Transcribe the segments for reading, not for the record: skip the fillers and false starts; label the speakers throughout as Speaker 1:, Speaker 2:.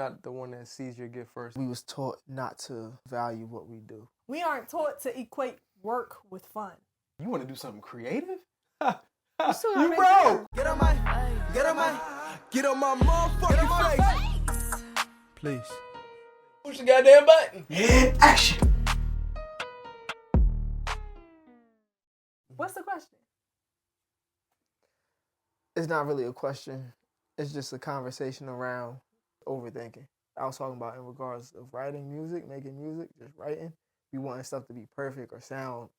Speaker 1: not the one that sees your gift first.
Speaker 2: We was taught not to value what we do.
Speaker 3: We aren't taught to equate work with fun.
Speaker 1: You want to do something creative?
Speaker 3: You
Speaker 1: broke.
Speaker 4: Get on my motherfucking face.
Speaker 2: Please.
Speaker 1: Push the goddamn button. Action.
Speaker 3: What's the question?
Speaker 2: It's not really a question. It's just a conversation around overthinking. I was talking about in regards of writing music, making music, just writing. We wanting stuff to be perfect or sound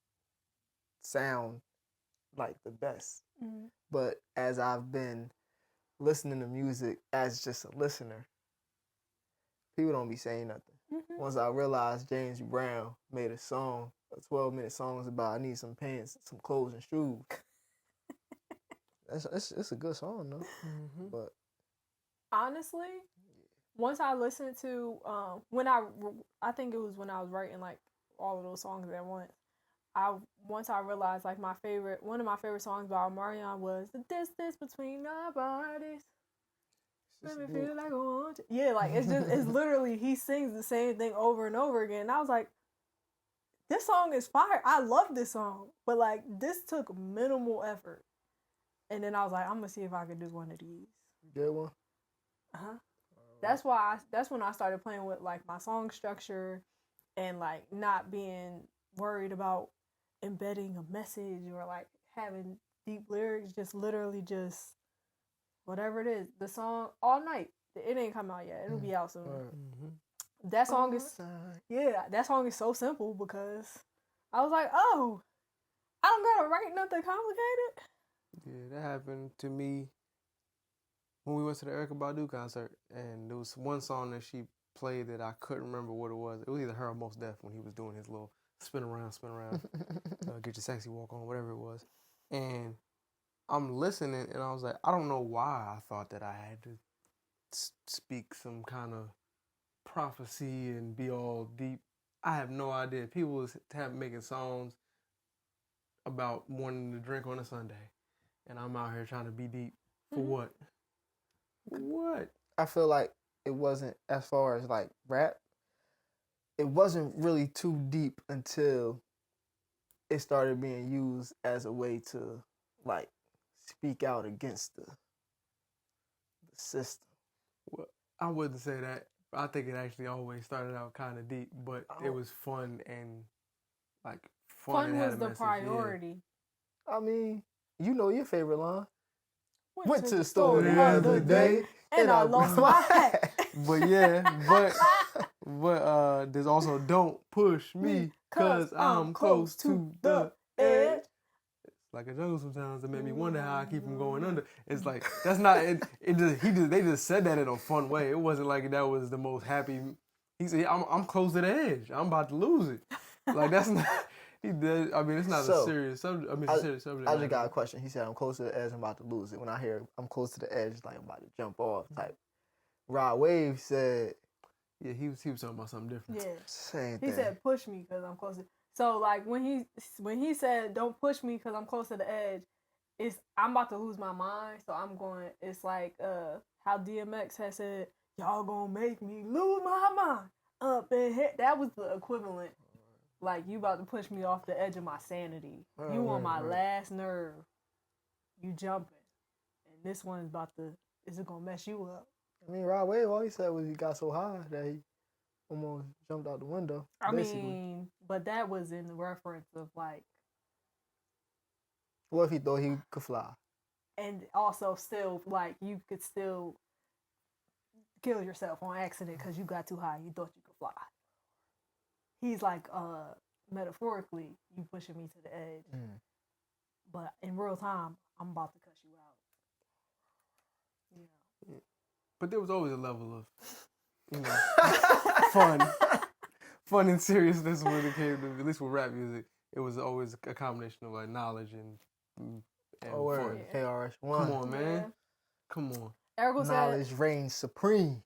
Speaker 2: like the best.
Speaker 3: Mm-hmm.
Speaker 2: But as I've been listening to music as just a listener, people don't be saying nothing.
Speaker 3: Mm-hmm.
Speaker 2: Once I realized James Brown made a song, a 12-minute song about I need some pants, some clothes, and shoes. It's a good song though.
Speaker 1: Mm-hmm.
Speaker 2: But
Speaker 3: honestly, once I listened to I think it was when I was writing like all of those songs at once. Once I realized like one of my favorite songs by Omarion was "The Distance Between Our Bodies." Let me feel like I want to. Yeah, like it's literally he sings the same thing over and over again. And I was like, this song is fire. I love this song, but like this took minimal effort. And then I was like, I'm gonna see if I could do one of these.
Speaker 2: get one.
Speaker 3: That's when I started playing with like my song structure and like not being worried about embedding a message or like having deep lyrics. Just literally just whatever it is. The song All Night. It ain't come out yet. It'll be out soon.
Speaker 1: Mm-hmm.
Speaker 3: That song that song is so simple because I was like, oh, I don't gotta write nothing complicated.
Speaker 1: Yeah, that happened to me when we went to the Erykah Badu concert, and there was one song that she played that I couldn't remember what it was. It was either her or Mos Def when he was doing his little spin around, get your sexy walk on, whatever it was. And I'm listening, and I was like, I don't know why I thought that I had to speak some kind of prophecy and be all deep. I have no idea. People was making songs about wanting to drink on a Sunday. And I'm out here trying to be deep. For what? What?
Speaker 2: I feel like it wasn't, as far as like rap, it wasn't really too deep until it started being used as a way to like speak out against the system.
Speaker 1: Well, I wouldn't say that. I think it actually always started out kind of deep, but it was fun and like
Speaker 3: Fun was the priority.
Speaker 2: Yeah. I mean, you know your favorite line.
Speaker 3: Went to the store the other day and I lost my hat.
Speaker 1: But yeah, but there's also don't push me cause I'm close to the edge. It's like a jungle sometimes. It made me wonder how I keep from going under. It's like that's not it. They just said that in a fun way. It wasn't like that was the most happy. He said, I'm close to the edge. I'm about to lose it. Like that's not. He did. I mean, it's not a serious subject. I mean, it's a serious subject.
Speaker 2: I just got a question. He said, I'm close to the edge, I'm about to lose it. When I hear I'm close to the edge, like I'm about to jump off type. Rod Wave said...
Speaker 1: Yeah, he was talking about something different.
Speaker 3: Yeah.
Speaker 2: Same thing.
Speaker 3: He said, push me because I'm close to... So, like, when he said, don't push me because I'm close to the edge, I'm about to lose my mind. So I'm going... It's like how DMX has said, y'all gonna make me lose my mind. Up and hit. That was the equivalent. Like, you about to push me off the edge of my sanity. You on my last nerve. You jumping. And this one's is it gonna mess you up?
Speaker 2: I mean, Rod Wave, all he said was he got so high that he almost jumped out the window. Basically.
Speaker 3: Mean, but that was in reference of, like...
Speaker 2: What if he thought he could fly?
Speaker 3: And also still, like, you could still kill yourself on accident because you got too high. You thought you could fly. He's like, metaphorically, you pushing me to the edge. But in real time, I'm about to cuss you out. You know.
Speaker 1: But there was always a level of, fun and seriousness when it came to, at least with rap music. It was always a combination of like knowledge and fun.
Speaker 2: KRS-One.
Speaker 1: Come on, man.
Speaker 3: Yeah.
Speaker 1: Come on.
Speaker 3: Erykah said,
Speaker 2: knowledge reigns supreme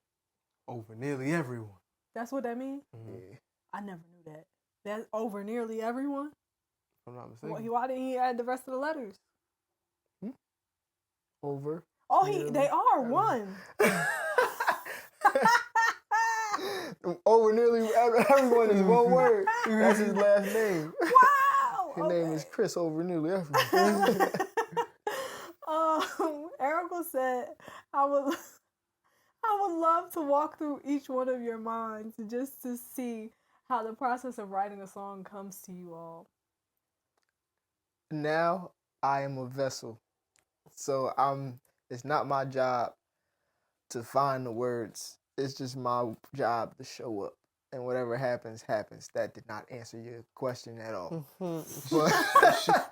Speaker 1: over nearly everyone.
Speaker 3: That's what that means?
Speaker 2: Yeah.
Speaker 3: I never knew that. That's over nearly everyone?
Speaker 1: If I'm not mistaken.
Speaker 3: Why didn't he add the rest of the letters?
Speaker 2: Over.
Speaker 3: Oh, they are one.
Speaker 2: everyone is one word. That's his last name.
Speaker 3: Wow.
Speaker 2: His name is Chris over nearly everyone.
Speaker 3: Erica said, I would love to walk through each one of your minds just to see how the process of writing a song comes to you all.
Speaker 2: Now I am a vessel. So it's not my job to find the words. It's just my job to show up. And whatever happens, happens. That did not answer your question at all. But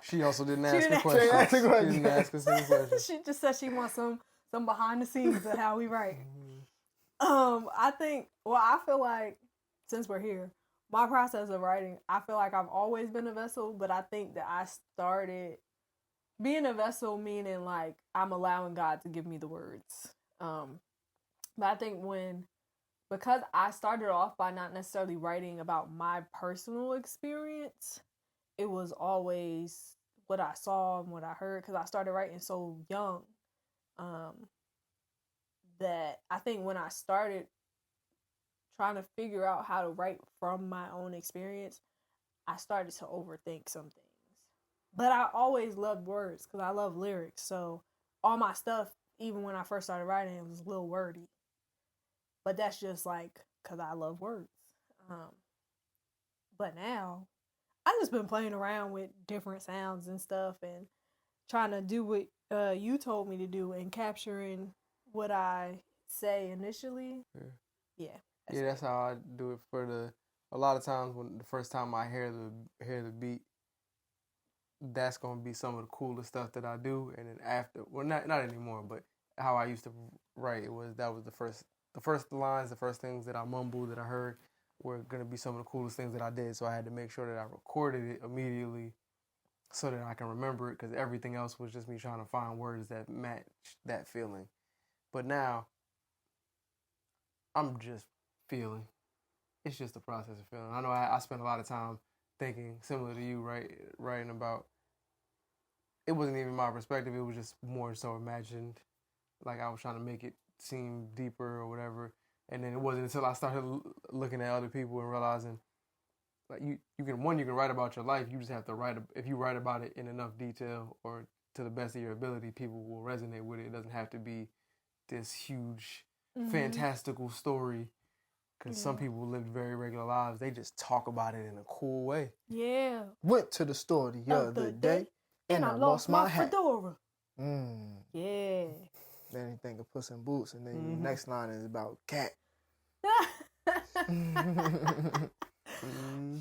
Speaker 1: she also didn't
Speaker 3: She
Speaker 1: ask
Speaker 3: didn't
Speaker 1: a question.
Speaker 2: ask a
Speaker 1: She
Speaker 2: question.
Speaker 1: didn't ask a single question.
Speaker 3: She just said she wants some behind the scenes of how we write. I feel like since we're here, my process of writing, I feel like I've always been a vessel, but I think that I started being a vessel meaning like I'm allowing God to give me the words. But I think because I started off by not necessarily writing about my personal experience, it was always what I saw and what I heard, because I started writing so young. That I think when I started trying to figure out how to write from my own experience, I started to overthink some things. But I always loved words because I love lyrics. So all my stuff, even when I first started writing, it was a little wordy. But that's just like because I love words. But now, I've just been playing around with different sounds and stuff and trying to do what you told me to do and capturing what I say initially. Yeah.
Speaker 1: That's how I do it a lot of times when the first time I hear the beat, that's gonna be some of the coolest stuff that I do, and then after, well, not anymore, but how I used to write, that was the first lines, the first things that I mumbled that I heard were gonna be some of the coolest things that I did. So I had to make sure that I recorded it immediately so that I can remember it, because everything else was just me trying to find words that match that feeling. But now I'm just feeling. It's just a process of feeling. I know I spent a lot of time thinking, similar to you, writing about. It wasn't even my perspective. It was just more so imagined. Like I was trying to make it seem deeper or whatever. And then it wasn't until I started looking at other people and realizing, like you can write about your life. You just have to write. If you write about it in enough detail or to the best of your ability, people will resonate with it. It doesn't have to be this huge, fantastical story. Because some people live very regular lives. They just talk about it in a cool way.
Speaker 3: Yeah.
Speaker 2: Went to the store the other day and I lost my hat.
Speaker 3: fedora.
Speaker 2: Mm.
Speaker 3: Yeah.
Speaker 2: Then you think of Puss in Boots, and then the next line is about cat.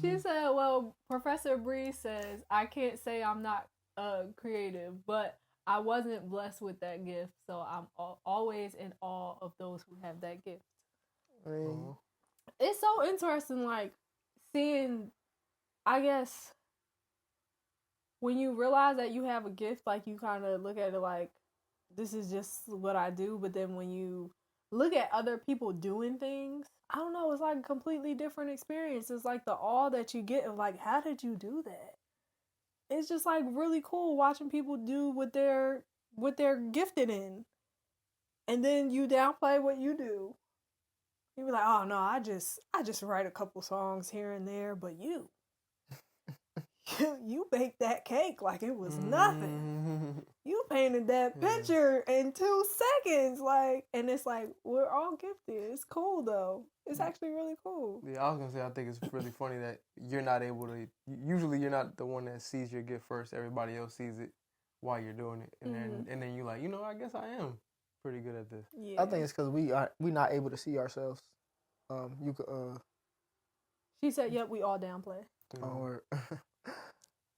Speaker 3: She said, well, Professor Bree says, I can't say I'm not creative, but I wasn't blessed with that gift, so I'm always in awe of those who have that gift. It's so interesting, like, seeing, I guess, when you realize that you have a gift, like, you kind of look at it like, this is just what I do, but then when you look at other people doing things, I don't know, it's like a completely different experience. It's like the awe that you get of, like, how did you do that? It's just, like, really cool watching people do what they're gifted in. And then you downplay what you do. You be like, oh no, I just write a couple songs here and there, but you baked that cake like it was nothing. You painted that picture in 2 seconds, like, and it's like we're all gifted. It's cool though. It's actually really cool.
Speaker 1: Yeah, I was gonna say I think it's really funny that you're not able to. Usually, you're not the one that sees your gift first. Everybody else sees it while you're doing it, and then you're like, I guess I am pretty good at this.
Speaker 3: Yeah.
Speaker 2: I think it's because we not able to see ourselves. You could.
Speaker 3: She said, "Yep, we all downplay."
Speaker 2: Or, I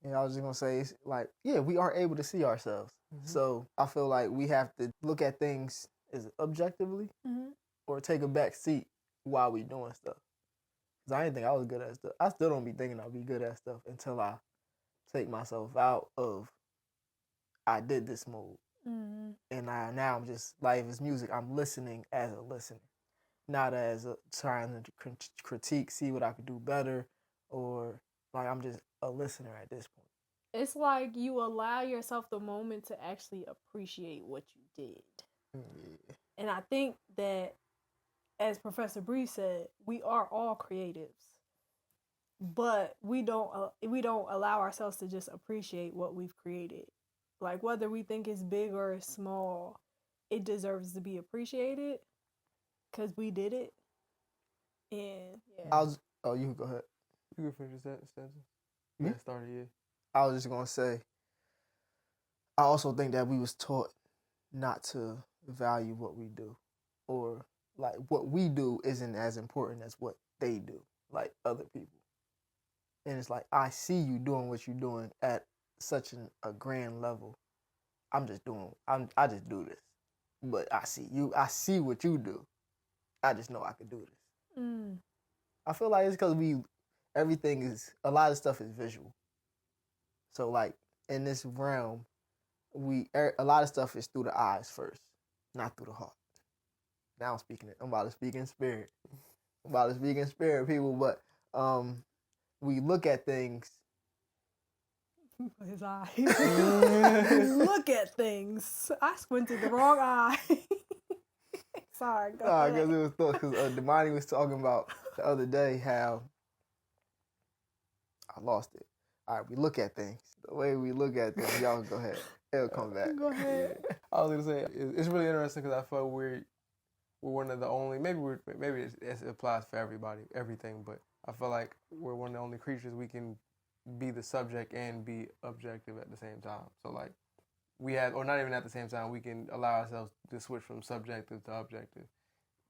Speaker 2: was just gonna say, like, yeah, we are able to see ourselves. So I feel like we have to look at things as objectively, or take a back seat while we doing stuff. Cause I didn't think I was good at stuff. I still don't be thinking I'll be good at stuff until I take myself out of I did this mode. And now I'm just, life is music. I'm listening as a listener, not as trying to critique, see what I could do better, or like I'm just a listener at this point.
Speaker 3: It's like you allow yourself the moment to actually appreciate what you did.
Speaker 2: Yeah.
Speaker 3: And I think that, as Professor Bree said, we are all creatives. but we don't allow ourselves to just appreciate what we've created. Like whether we think it's big or it's small, it deserves to be appreciated because we did it. And yeah.
Speaker 2: You can go ahead.
Speaker 1: You can finish that stanza.
Speaker 2: Me?
Speaker 1: That started, yeah.
Speaker 2: I was just gonna say, I also think that we was taught not to value what we do, or like what we do isn't as important as what they do, like other people. And it's like, I see you doing what you're doing at such a grand level. I just do this, but I see what you do. I just know I could do this. I feel like it's because a lot of stuff is visual. So like in this realm, a lot of stuff is through the eyes first, not through the heart. Now I'm about to speak in spirit. People, but we look at things.
Speaker 3: His eyes. Look at things. I squinted the wrong eye. Sorry, go ahead.
Speaker 2: Because it was thought, because Damani was talking about the other day how I lost it. All right, we look at things. The way we look at things, y'all go ahead. It'll come back.
Speaker 3: Go ahead.
Speaker 1: I was gonna say it's really interesting because I feel we're one of the only, maybe it applies for everything, but I feel like we're one of the only creatures we can be the subject and be objective at the same time. So like or not even at the same time, we can allow ourselves to switch from subjective to objective.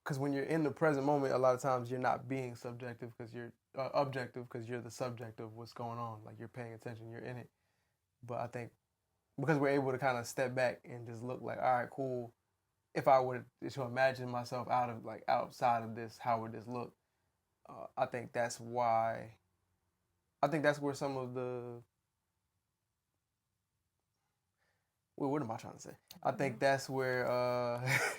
Speaker 1: Because when you're in the present moment, a lot of times you're not being subjective because you're objective because you're the subject of what's going on. Like you're paying attention, you're in it. But I think because we're able to kind of step back and just look like, all right, cool. If I were to imagine myself outside of this, how would this look? I think that's where some of the what am I trying to say? I think that's where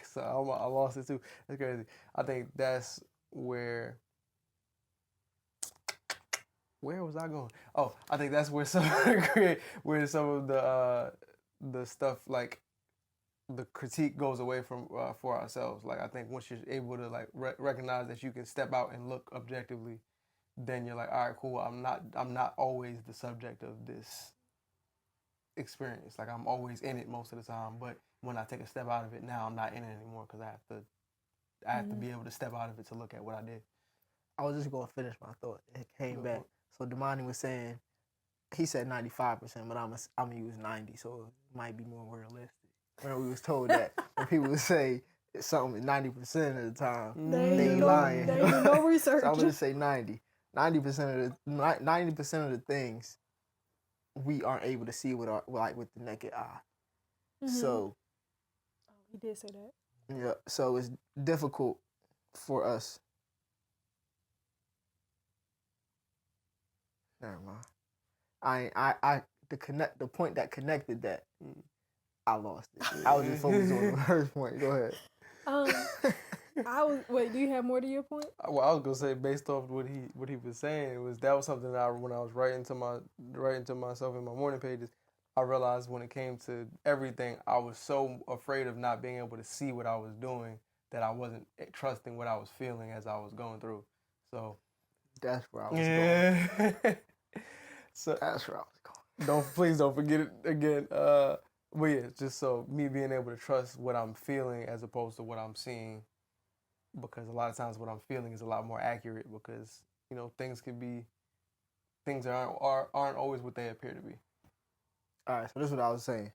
Speaker 1: so I lost it too. That's crazy. I think that's where was I going? Oh, I think that's where some of the stuff like the critique goes away from for ourselves. Like I think once you're able to like recognize that you can step out and look objectively, then you're like, all right, cool. I'm not always the subject of this experience. Like I'm always in it most of the time, but when I take a step out of it, now I'm not in it anymore because I have to be able to step out of it to look at what I did.
Speaker 2: I was just gonna finish my thought. It came back. So Damani was saying, he said 95%, but I'm gonna use 90, so it might be more realistic. When we was told that, when people would say something 90% of the time, they lying.
Speaker 3: They do no research.
Speaker 2: So I'm gonna say 90. 90% of the things we aren't able to see with with the naked eye.
Speaker 3: Mm-hmm.
Speaker 2: So
Speaker 3: he did say that.
Speaker 2: Yeah, so it's difficult for us. Never mind. The point that connected that, I lost it. I was just focused on the first point. Go ahead.
Speaker 3: Wait, do you have more to your point?
Speaker 1: Well, I was gonna say based off what he was saying that was something that when I was writing to myself in my morning pages, I realized when it came to everything, I was so afraid of not being able to see what I was doing that I wasn't trusting what I was feeling as I was going through. So
Speaker 2: that's where I was going.
Speaker 1: So
Speaker 2: that's where I was going.
Speaker 1: Please don't forget it again. But yeah, just so me being able to trust what I'm feeling as opposed to what I'm seeing, because a lot of times what I'm feeling is a lot more accurate because things aren't always what they appear to be.
Speaker 2: All right, so this is what I was saying.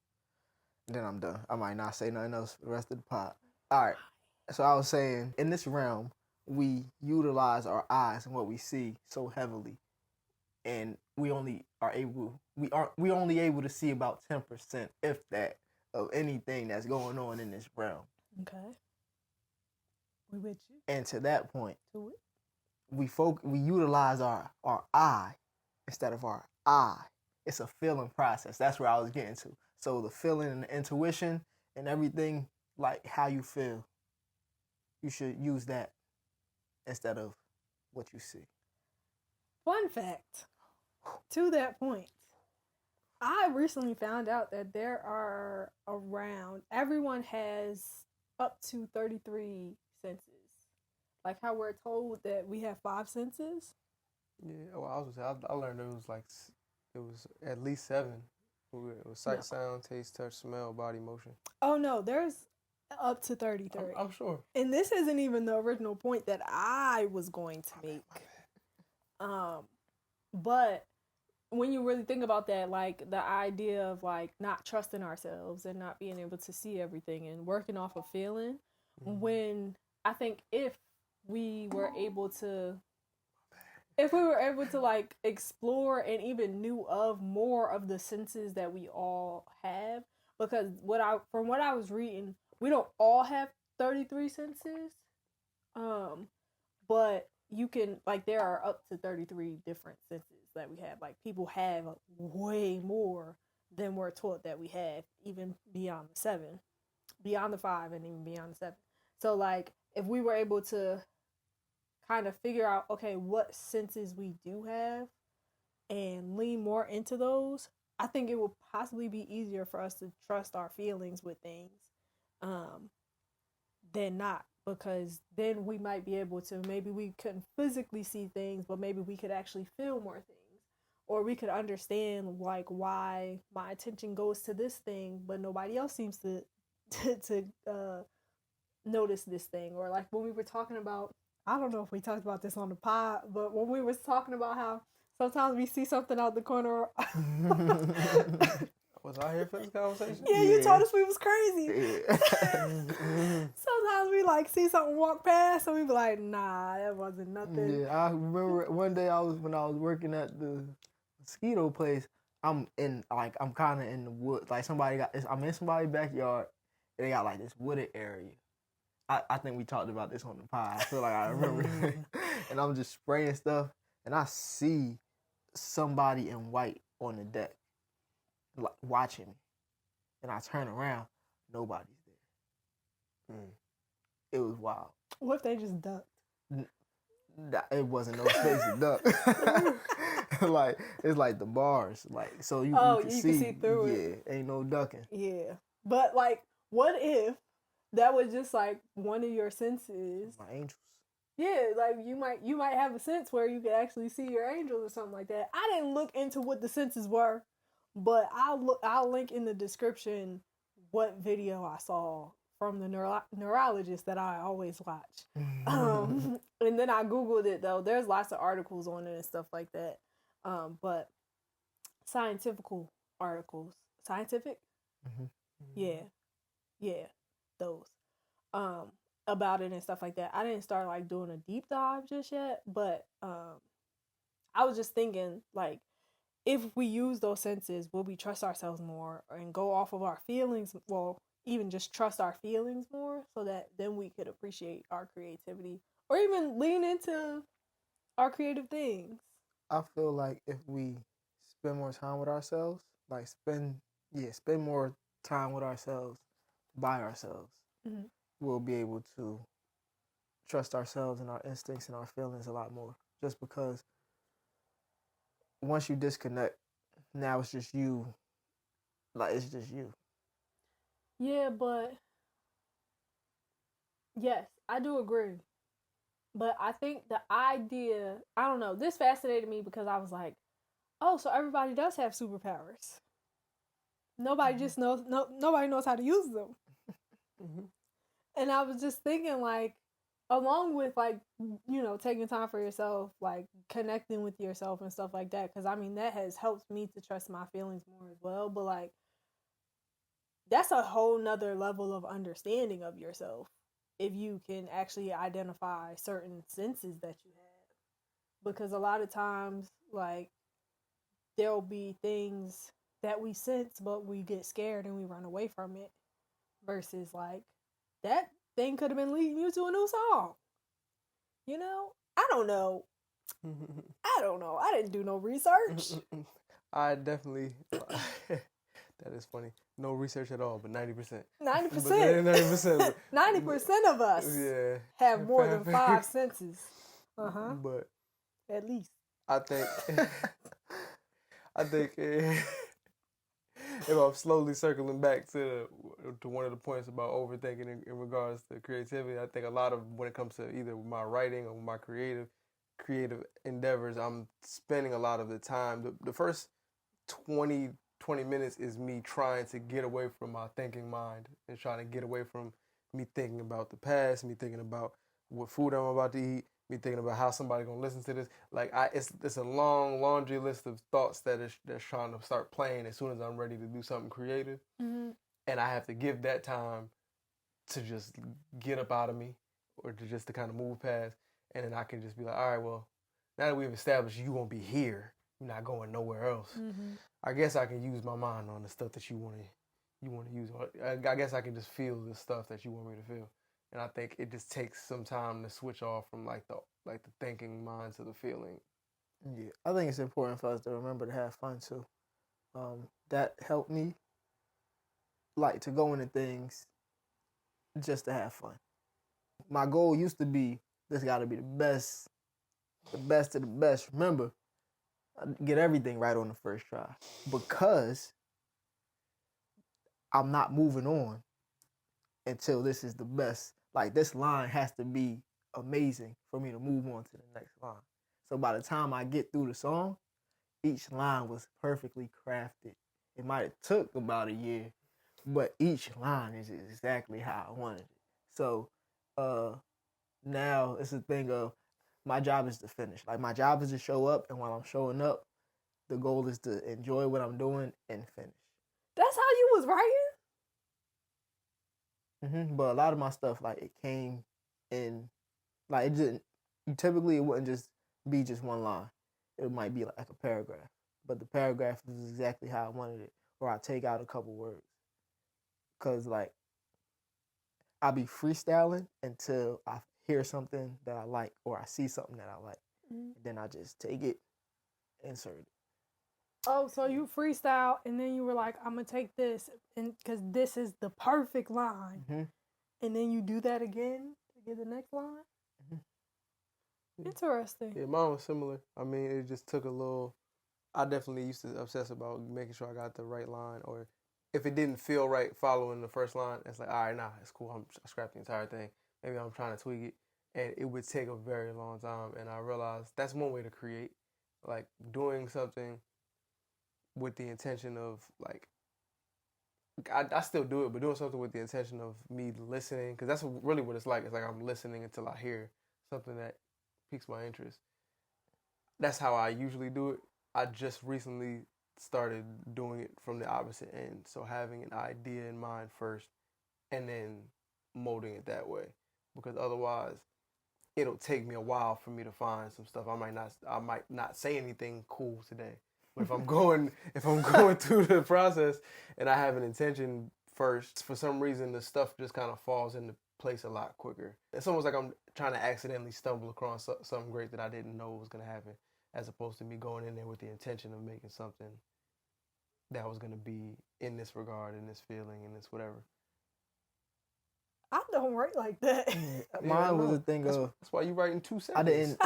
Speaker 2: Then I'm done. I might not say nothing else for the rest of the pod. All right, so I was saying in this realm we utilize our eyes and what we see so heavily, and we only able to see about 10%, if that, of anything that's going on in this realm.
Speaker 3: Okay. We with you.
Speaker 2: And to that point,
Speaker 3: to it,
Speaker 2: we utilize our eye instead of our eye. It's a feeling process. That's where I was getting to. So the feeling and the intuition and everything, like how you feel, you should use that instead of what you see.
Speaker 3: Fun fact. To that point, I recently found out that there are everyone has up to 33 senses. Like how we're told that we have 5 senses.
Speaker 1: Yeah, well, I was gonna say, I learned it was at least 7. It was sight,
Speaker 3: No.
Speaker 1: sound, taste, touch, smell, body, motion.
Speaker 3: Oh no, there's up to 33.
Speaker 1: I'm sure.
Speaker 3: And this isn't even the original point that I was going to make. But when you really think about that, like the idea of like not trusting ourselves and not being able to see everything and working off of feeling, when I think if we were able to like explore and even knew of more of the senses that we all have, because from what I was reading, we don't all have 33 senses, but you can, like, there are up to 33 different senses that we have. Like, people have way more than we're taught that we have, even beyond the 7, beyond the 5, and even beyond the 7. So like if we were able to kind of figure out, okay, what senses we do have and lean more into those, I think it would possibly be easier for us to trust our feelings with things than not, because then we might be able to, maybe we couldn't physically see things, but maybe we could actually feel more things, or we could understand like why my attention goes to this thing but nobody else seems to notice this thing. Or like when we were talking about, I don't know if we talked about this on the pod, but when we was talking about how sometimes we see something out the corner.
Speaker 1: Was I here for this conversation?
Speaker 3: Yeah, you told us we was crazy.
Speaker 2: Yeah.
Speaker 3: Sometimes we like see something walk past and we be like, nah, that wasn't nothing.
Speaker 2: Yeah, I remember one day when I was working at the mosquito place. I'm kind of in the woods. Like I'm in somebody's backyard. And they got like this wooded area. I think we talked about this on the pod. I feel like I remember. And I'm just spraying stuff, and I see somebody in white on the deck, like watching me. And I turn around, nobody's there. It was wild.
Speaker 3: What if they just ducked?
Speaker 2: It wasn't no space to duck. Like it's like the bars, like so you can see
Speaker 3: through it.
Speaker 2: Yeah, ain't no ducking.
Speaker 3: Yeah, but like, what if that was just like one of your senses?
Speaker 2: My angels.
Speaker 3: Yeah, like you might have a sense where you could actually see your angels or something like that. I didn't look into what the senses were, but I'll link in the description what video I saw from the neurologist that I always watch. And then I Googled it though. There's lots of articles on it and stuff like that. But scientific articles. Scientific?
Speaker 2: Mm-hmm.
Speaker 3: Yeah, those. About it and stuff like that. I didn't start like doing a deep dive just yet, but I was just thinking, like, if we use those senses, will we trust ourselves more and go off of our feelings? Well, even just trust our feelings more, so that then we could appreciate our creativity or even lean into our creative things.
Speaker 2: I feel like if we spend more time with ourselves, like spend more time with ourselves, by ourselves, we'll be able to trust ourselves and our instincts and our feelings a lot more. Just because once you disconnect, now it's just you. Like, it's just you.
Speaker 3: Yeah, but yes, I do agree. But I think the idea, I don't know, this fascinated me because I was like, oh, so everybody does have superpowers. Nobody just knows, nobody knows how to use them. And I was just thinking, like, along with, like, you know, taking time for yourself, like, connecting with yourself and stuff like that, because, I mean, that has helped me to trust my feelings more as well. But, like, that's a whole nother level of understanding of yourself if you can actually identify certain senses that you have. Because a lot of times, like, there'll be things that we sense, but we get scared and we run away from it. Versus, like, that thing could have been leading you to a new song. You know? I don't know. I didn't do no research.
Speaker 1: I definitely. That is funny. No research at all, but 90%.
Speaker 3: 90%.
Speaker 1: 90%.
Speaker 3: 90% of us have more than 5 senses.
Speaker 1: But
Speaker 3: at least.
Speaker 1: I think if I'm slowly circling back to one of the points about overthinking in regards to creativity, I think a lot of when it comes to either my writing or my creative, creative endeavors, I'm spending a lot of the time. The first 20 minutes is me trying to get away from my thinking mind and trying to get away from me thinking about the past, me thinking about what food I'm about to eat, me thinking about how somebody gonna listen to this. Like it's a long laundry list of thoughts that's trying to start playing as soon as I'm ready to do something creative, and I have to give that time to just get up out of me, or to kind of move past, and then I can just be like, all right, well, now that we've established you gonna be here, you're not going nowhere else. I guess I can use my mind on the stuff that you want to use. I guess I can just feel the stuff that you want me to feel, and I think it just takes some time to switch off from like the thinking mind to the feeling.
Speaker 2: Yeah, I think it's important for us to remember to have fun too. That helped me, like, to go into things just to have fun. My goal used to be, this got to be the best of the best. Remember, I get everything right on the first try, because I'm not moving on until this is the best. Like, this line has to be amazing for me to move on to the next line. So by the time I get through the song, each line was perfectly crafted. It might have took about a year, but each line is exactly how I wanted it. So now it's a thing of, my job is to finish. Like, my job is to show up, and while I'm showing up, the goal is to enjoy what I'm doing and finish.
Speaker 3: That's how you was writing?
Speaker 2: But a lot of my stuff, like, it came in, like, it didn't, typically it wouldn't just be just one line. It might be like a paragraph, but the paragraph is exactly how I wanted it, or I take out a couple words. Cause, like, I'll be freestyling until I hear something that I like, or I see something that I like. Then I just take it, insert it.
Speaker 3: Oh, so you freestyle, and then you were like, I'm gonna take this, and because this is the perfect line, and then you do that again to get the next line. Interesting.
Speaker 1: Yeah, mine was similar. I mean, it just took a little. I definitely used to obsess about making sure I got the right line, or if it didn't feel right following the first line, it's like, all right, nah, it's cool. I scrapped the entire thing. Maybe I'm trying to tweak it, and it would take a very long time. And I realized that's one way to create, like, doing something with the intention of, like, I still do it, but doing something with the intention of me listening, because that's really what it's like. It's like I'm listening until I hear something that piques my interest. That's how I usually do it. I just recently started doing it from the opposite end. So having an idea in mind first, and then molding it that way. Because otherwise, it'll take me a while for me to find some stuff. I might not say anything cool today. But if I'm going through the process and I have an intention first, for some reason the stuff just kind of falls into place a lot quicker. It's almost like I'm trying to accidentally stumble across something great that I didn't know was going to happen, as opposed to me going in there with the intention of making something that was going to be in this regard, in this feeling, in this whatever.
Speaker 3: I don't write like that.
Speaker 2: Mine was a thing
Speaker 1: that's,
Speaker 2: of,
Speaker 1: that's why you write in 2 seconds.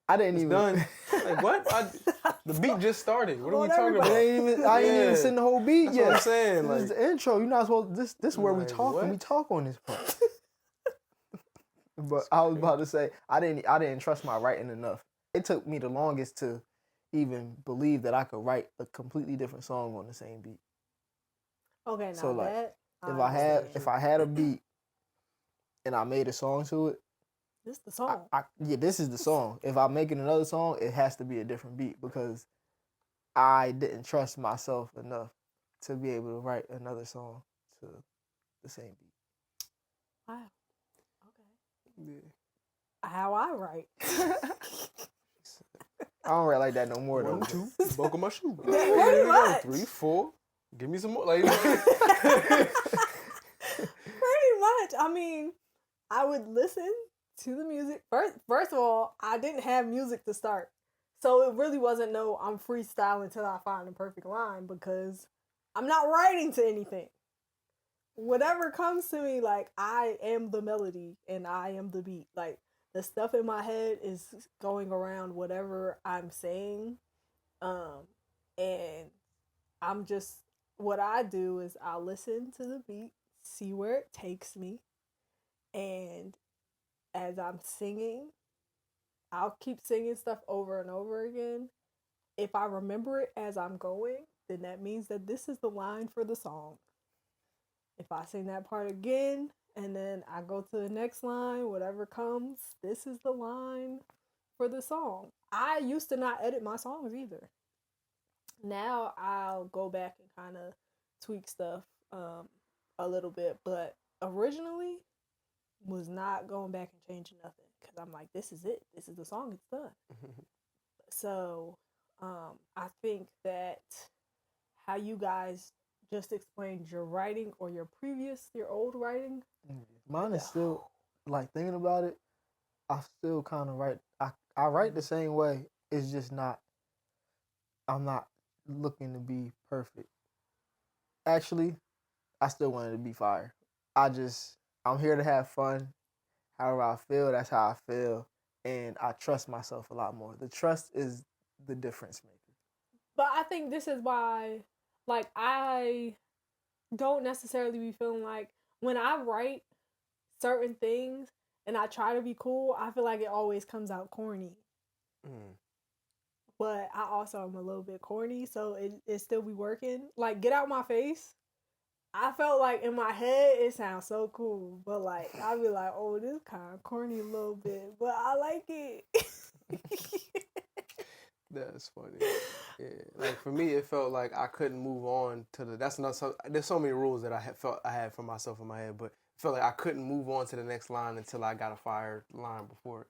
Speaker 2: I didn't even
Speaker 1: done. Like, what? The beat just started. What are we talking about?
Speaker 2: I ain't even seen the whole beat
Speaker 1: That's
Speaker 2: yet.
Speaker 1: what I'm saying.
Speaker 2: This is the intro. You're not supposed. This is where we talk.
Speaker 1: what?
Speaker 2: We talk on this part. But I was about to say, I didn't trust my writing enough. It took me the longest to even believe that I could write a completely different song on the same beat.
Speaker 3: Okay, now
Speaker 2: So, like,
Speaker 3: that
Speaker 2: if I had a beat and I made a song to it,
Speaker 3: this the song.
Speaker 2: this is the song. If I'm making another song, it has to be a different beat, because I didn't trust myself enough to be able to write another song to the same beat.
Speaker 3: Wow. Okay.
Speaker 1: Yeah.
Speaker 3: How I write.
Speaker 2: I don't write like that no more, though.
Speaker 1: 1, 2, buckle my shoe.
Speaker 3: Pretty much.
Speaker 1: 3, 4. Give me some more. Like,
Speaker 3: Pretty much. I mean, I would listen to the music. First of all, I didn't have music to start. So it really wasn't I'm freestyling till I find the perfect line, because I'm not writing to anything. Whatever comes to me, like, I am the melody and I am the beat. Like, the stuff in my head is going around whatever I'm saying. And I'm just, what I do is I listen to the beat, see where it takes me. And as I'm singing, I'll keep singing stuff over and over again. If I remember it as I'm going, then that means that this is the line for the song. If I sing that part again and then I go to the next line, whatever comes, this is the line for the song. I used to not edit my songs either. Now I'll go back and kind of tweak stuff a little bit, but originally was not going back and changing nothing because I'm like, this is it. This is the song. It's done. So I think that how you guys just explained your writing or your old writing.
Speaker 2: Mine is still, like, thinking about it, I still kind of write, I write the same way. It's just not, I'm not looking to be perfect. Actually, I still want it to be fire. I'm here to have fun. However I feel, that's how I feel. And I trust myself a lot more. The trust is the difference maker.
Speaker 3: But I think this is why, like, I don't necessarily be feeling like when I write certain things and I try to be cool, I feel like it always comes out corny. But I also am a little bit corny, so it still be working. Like, Get Out My Face, I felt like in my head it sounds so cool, but like I be like, oh, this kind of corny a little bit, but I like it.
Speaker 1: That's funny. Yeah, like for me, it felt like I couldn't move on to the. That's not so. There's so many rules that felt I had for myself in my head, but it felt like I couldn't move on to the next line until I got a fire line before it.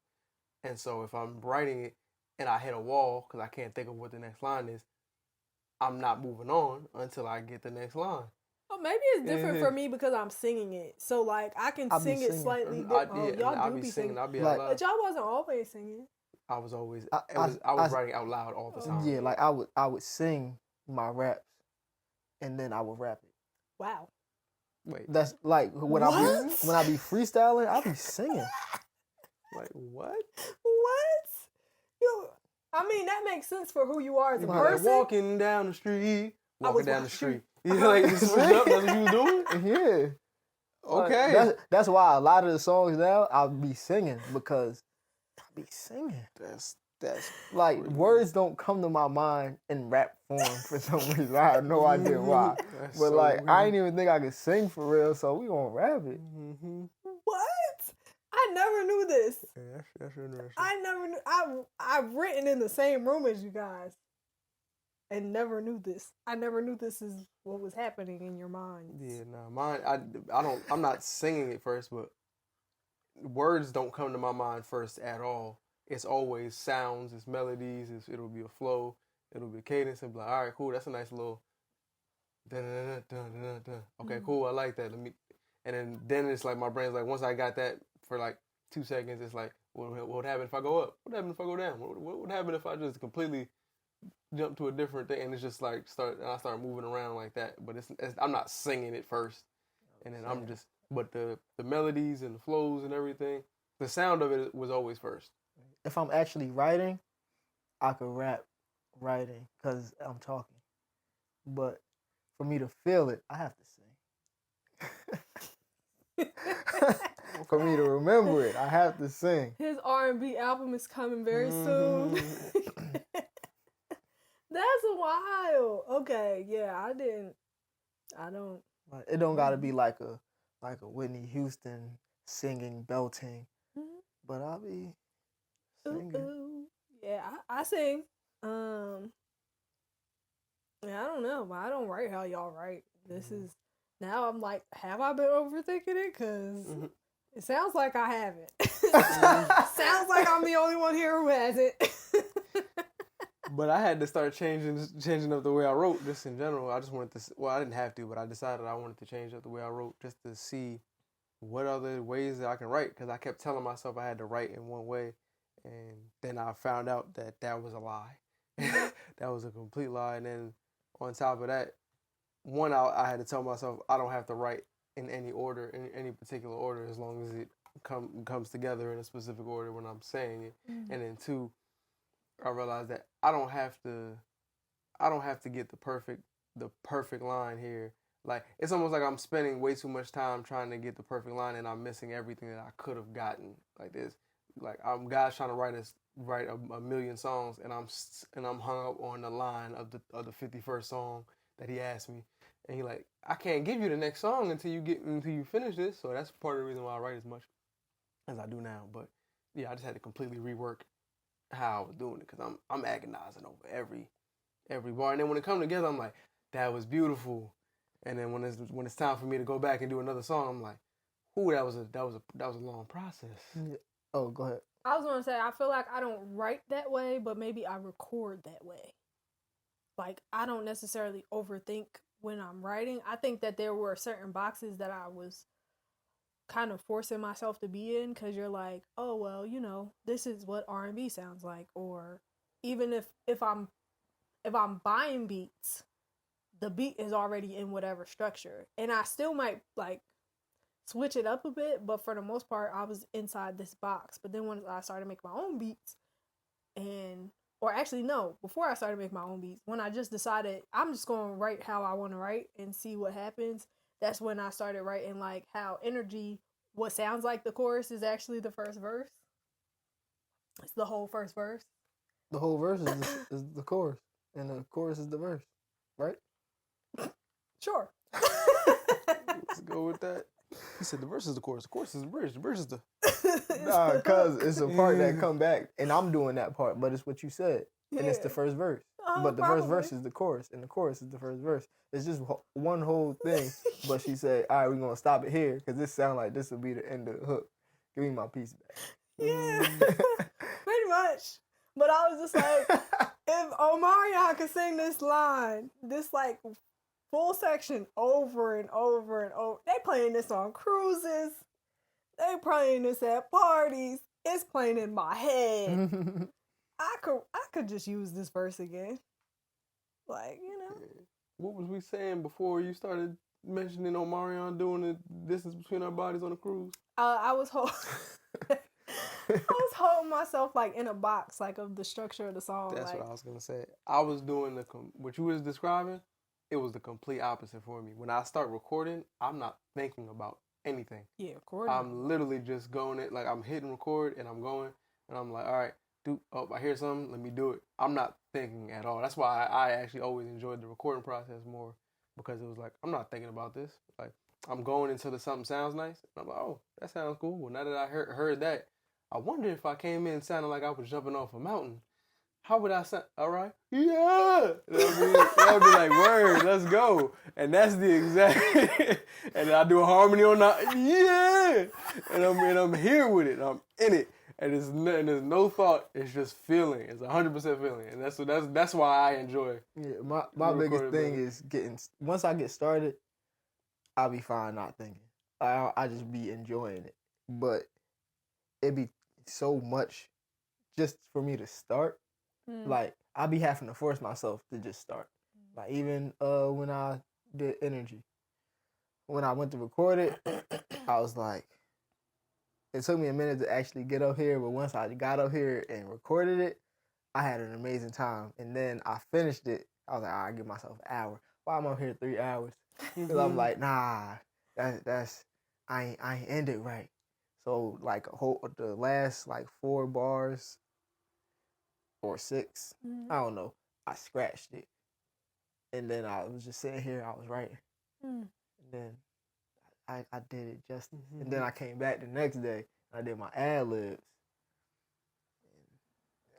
Speaker 1: And so if I'm writing it and I hit a wall because I can't think of what the next line is, I'm not moving on until I get the next line.
Speaker 3: Oh, maybe it's different for me because I'm singing it. So like I can sing it slightly different.
Speaker 1: Y'all do be singing. I'll be out loud.
Speaker 3: But y'all wasn't always singing.
Speaker 1: I was always. I was writing out loud all the time.
Speaker 2: Yeah, like I would sing my raps, and then I would rap it.
Speaker 3: Wow.
Speaker 1: Wait.
Speaker 2: That's like when I be freestyling, I be singing.
Speaker 1: Like what?
Speaker 3: What? Yo, I mean that makes sense for who you are as a person.
Speaker 1: Walking down the street. Walking down the street. You like you switch up? That's what you was doing?
Speaker 2: Yeah.
Speaker 1: Okay.
Speaker 2: That's why a lot of the songs now I'll be singing because I be singing.
Speaker 1: That's
Speaker 2: like
Speaker 1: crazy.
Speaker 2: Words don't come to my mind in rap form for some reason. I have no idea why.
Speaker 1: That's
Speaker 2: but
Speaker 1: so
Speaker 2: like
Speaker 1: weird.
Speaker 2: I didn't even think I could sing for real, so we gonna rap it.
Speaker 1: Mm-hmm.
Speaker 3: What? I never knew this.
Speaker 1: Yeah, that's interesting.
Speaker 3: I never knew. I've written in the same room as you guys, and never knew this. I never knew this is what was happening in your mind.
Speaker 1: Yeah, no, mine. I don't. I'm not singing it first, but words don't come to my mind first at all. It's always sounds, it's melodies, it'll be a flow, it'll be a cadence, and be like, all right, cool, that's a nice little. Okay, cool, I like that. And then it's like my brain's like, once I got that for like 2 seconds, it's like, what would happen if I go up? What happened if I go down? What would happen if I just completely jump to a different thing? And it's just like I start moving around like that. But it's I'm not singing it first, and then I'm just. But the melodies and the flows and everything, the sound of it was always first.
Speaker 2: If I'm actually writing, I could rap writing because I'm talking. But for me to feel it, I have to sing. For me to remember it, I have to sing.
Speaker 3: His R&B album is coming very soon. That's wild. Okay, yeah, I don't.
Speaker 2: It don't gotta be like a Whitney Houston singing, belting, but I'll be singing.
Speaker 3: Ooh. Yeah, I sing. Yeah, I don't know. I don't write how y'all write. This is now. I'm like, have I been overthinking it? Because it sounds like I haven't. Sounds like I'm the only one here who hasn't.
Speaker 1: But I had to start changing up the way I wrote just in general. I just wanted to, well, I didn't have to, but I decided I wanted to change up the way I wrote just to see what other ways that I can write. Because I kept telling myself I had to write in one way. And then I found out that was a lie. That was a complete lie. And then on top of that, I had to tell myself I don't have to write in any order, in any particular order, as long as it comes together in a specific order when I'm saying it. Mm-hmm. And then 2, I realized that I don't have to get the perfect line here. Like it's almost like I'm spending way too much time trying to get the perfect line and I'm missing everything that I could have gotten. Like like guys trying to write a million songs, and I'm hung up on the line of the 51st song that he asked me, and he like, I can't give you the next song until you finish this. So that's part of the reason why I write as much as I do now. But yeah, I just had to completely rework how I was doing it, because I'm agonizing over every bar, and then when it comes together, I'm like, that was beautiful, and then when it's time for me to go back and do another song, I'm like, ooh, that was a long process.
Speaker 2: Yeah. Oh, go ahead.
Speaker 3: I was gonna say, I feel like I don't write that way, but maybe I record that way. Like, I don't necessarily overthink when I'm writing. I think that there were certain boxes that I was kind of forcing myself to be in, because you're like, oh well, this is what R&B sounds like, or even if I'm buying beats, the beat is already in whatever structure, and I still might like switch it up a bit, but for the most part I was inside this box. But then when I started making my own beats, or actually no, before I started making my own beats, when I just decided I'm just going to write how I want to write and see what happens, that's when I started writing like how energy, what sounds like the chorus, is actually the first verse. It's the whole first verse.
Speaker 2: The whole verse is the chorus, and the chorus is the verse, right?
Speaker 3: Sure.
Speaker 1: Let's go with that. He said the verse is the chorus is the bridge, the bridge is the...
Speaker 2: Nah, cause it's a part that come back, and I'm doing that part, but it's what you said, and it's the first verse. But the first verse is the chorus, and the chorus is the first verse. It's just one whole thing. But she said, "All right, we're gonna stop it here, cause this sound like this will be the end of the hook. Give me my piece back."
Speaker 3: Yeah, pretty much. But I was just like, if Omarion could sing this line, this like full section over and over and over. They playing this on cruises. They playing this at parties. It's playing in my head. I could just use this verse again. Like,
Speaker 1: What was we saying before you started mentioning Omarion doing the distance between our bodies on a cruise?
Speaker 3: I was holding myself like in a box, like of the structure of the song.
Speaker 1: That's
Speaker 3: like,
Speaker 1: what I was gonna say. I was doing what you was describing. It was the complete opposite for me. When I start recording, I'm not thinking about anything.
Speaker 3: Yeah, recording.
Speaker 1: I'm literally just going it, like I'm hitting record and I'm going, and I'm like, all right, I hear something, let me do it. I'm not thinking at all. That's why I actually always enjoyed the recording process more, because it was like, I'm not thinking about this. Like, I'm going until something sounds nice, and I'm like, oh, that sounds cool. Well, now that I heard that, I wonder if I came in sounding like I was jumping off a mountain, how would I sound? All right, yeah. That would be like, word, let's go. And that's the exact. And then I do a harmony on that, yeah. And I'm here with it. I'm in it. And there's no thought. It's just feeling. It's 100% feeling. And that's why I enjoy.
Speaker 2: Yeah, my biggest thing is once I get started, I'll be fine not thinking. I just be enjoying it. But it'd be so much just for me to start. Like, I be having to force myself to just start. Like, even when I did Energy, when I went to record it, I was like, it took me a minute to actually get up here, but once I got up here and recorded it, I had an amazing time. And then I finished it. I was like, all right, give myself an hour. Why am I up here 3 hours? Because I'm like, nah, that's I ain't ended right. So like the last like 4 bars or 6, I don't know, I scratched it. And then I was just sitting here, I was writing. And then I did it justice. And then I came back the next day, and I did my ad-libs.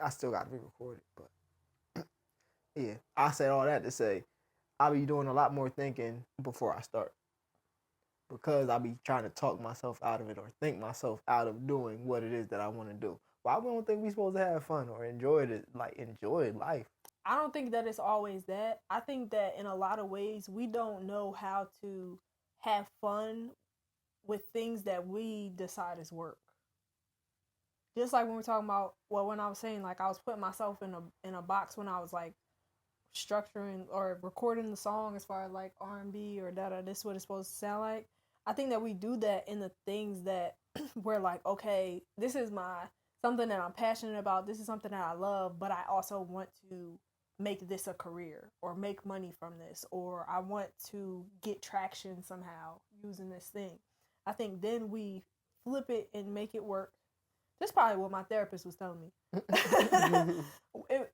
Speaker 2: I still got to re-record it, but yeah, I said all that to say I'll be doing a lot more thinking before I start, because I'll be trying to talk myself out of it or think myself out of doing what it is that I want to do. Why we don't think we supposed to have fun or enjoy life?
Speaker 3: I don't think that it's always that. I think that in a lot of ways, we don't know how to have fun with things that we decide is work. Just like when we're talking about, when I was saying, like, I was putting myself in a box when I was like structuring or recording the song, as far as like R&B or this is what it's supposed to sound like. I think that we do that in the things that we're like, okay, this is something that I'm passionate about. This is something that I love, but I also want to make this a career or make money from this, or I want to get traction somehow using this thing. I think then we flip it and make it work. This is probably what my therapist was telling me.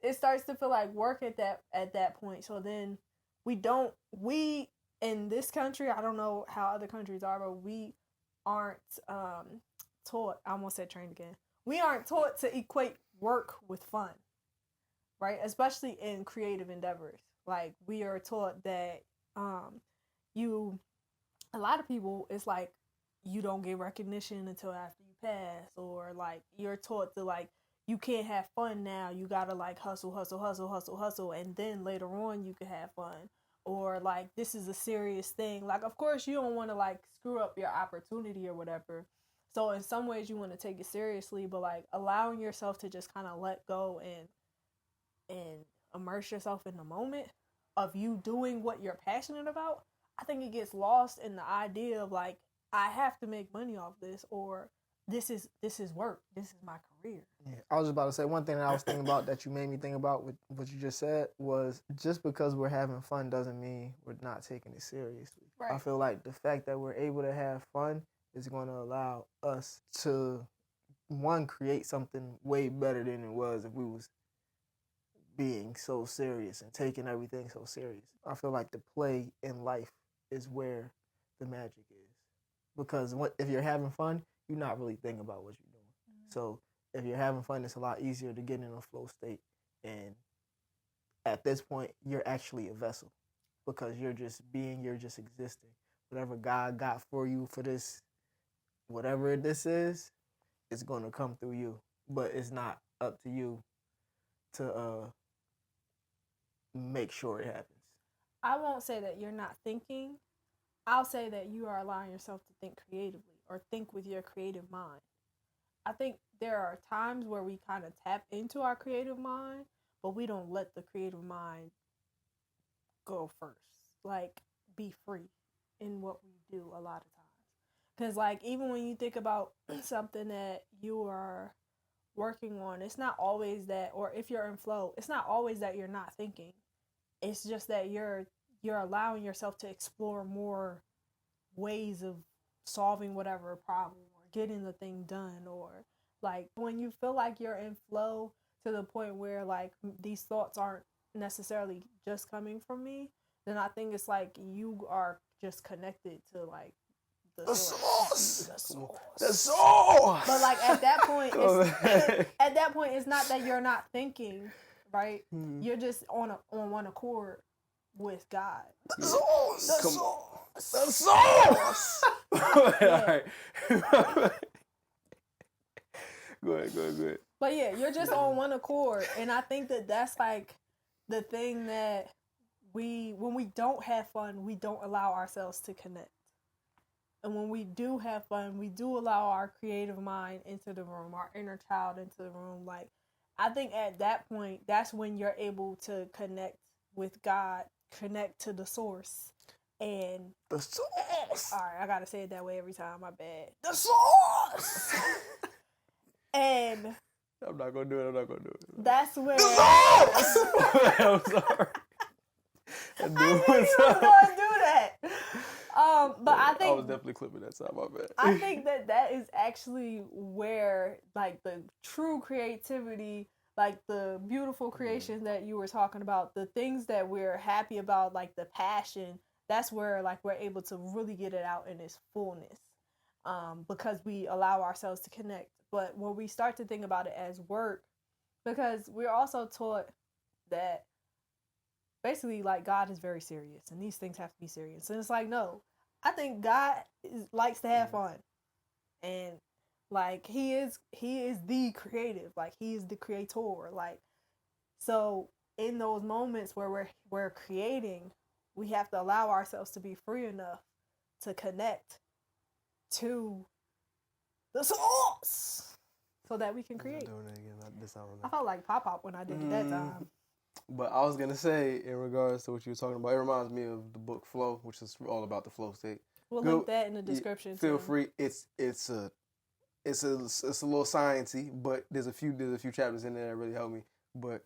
Speaker 3: It starts to feel like work at that point. So then we in this country, I don't know how other countries are, but we aren't taught. I almost said trained again. We aren't taught to equate work with fun, right? Especially in creative endeavors. Like we are taught that a lot of people, it's like you don't get recognition until after you pass, or like you're taught to like you can't have fun now. You gotta like hustle, and then later on you can have fun. Or like this is a serious thing. Like of course you don't want to like screw up your opportunity or whatever. So in some ways you want to take it seriously, but like allowing yourself to just kind of let go and immerse yourself in the moment of you doing what you're passionate about, I think it gets lost in the idea of like I have to make money off this, or this is work. This is my career.
Speaker 2: Yeah, I was just about to say one thing that I was thinking about that you made me think about with what you just said was just because we're having fun doesn't mean we're not taking it seriously.
Speaker 3: Right.
Speaker 2: I feel like the fact that we're able to have fun is going to allow us to, one, create something way better than it was if we was being so serious and taking everything so serious. I feel like the play in life is where the magic is. Because if you're having fun, you're not really thinking about what you're doing. Mm-hmm. So if you're having fun, it's a lot easier to get in a flow state. And at this point, you're actually a vessel because you're just being, you're just existing. Whatever God got for you for this, whatever this is, it's going to come through you. But it's not up to you to make sure it happens.
Speaker 3: I won't say that you're not thinking. I'll say that you are allowing yourself to think creatively or think with your creative mind. I think there are times where we kind of tap into our creative mind, but we don't let the creative mind go first. Like, be free in what we do a lot of times. Because, like, even when you think about something that you are working on, it's not always that, or if you're in flow, it's not always that you're not thinking. It's just that you're allowing yourself to explore more ways of solving whatever problem or getting the thing done. Or like when you feel like you're in flow to the point where like these thoughts aren't necessarily just coming from me, then I think it's like you are just connected to like the source.
Speaker 2: The source.
Speaker 3: But like at that point, it's not that you're not thinking, right? Mm-hmm. You're just on one accord with God.
Speaker 2: The source.
Speaker 3: The source.
Speaker 2: The source.
Speaker 1: All right. Go ahead.
Speaker 3: But yeah, you're just on one accord, and I think that that's like the thing that when we don't have fun, we don't allow ourselves to connect. And when we do have fun, we do allow our creative mind into the room, our inner child into the room. Like, I think at that point, that's when you're able to connect with God, connect to the source. And
Speaker 2: the source.
Speaker 3: All right, I gotta say it that way every time. My bad.
Speaker 2: The source.
Speaker 3: And
Speaker 1: I'm not gonna do it.
Speaker 3: That's where
Speaker 2: the source.
Speaker 1: I'm sorry.
Speaker 3: I knew you was gonna do that. But I think
Speaker 1: I was definitely clipping that side. My bad.
Speaker 3: I think that is actually where like the true creativity, like the beautiful creations that you were talking about, the things that we're happy about, like the passion. That's where like we're able to really get it out in its fullness, because we allow ourselves to connect. But when we start to think about it as work, because we're also taught that basically like God is very serious and these things have to be serious. And it's like, no, I think God likes to have fun. And like he is the creative, like he is the creator. Like, so in those moments where we're creating, we have to allow ourselves to be free enough to connect to the source so that we can create.
Speaker 1: Doing it again.
Speaker 3: I felt like Pop-Pop when I did it that time.
Speaker 1: But I was going to say, in regards to what you were talking about, it reminds me of the book Flow, which is all about the flow state.
Speaker 3: We'll link that in the description.
Speaker 1: Feel free. It's a little sciencey, but there's a few chapters in there that really helped me. But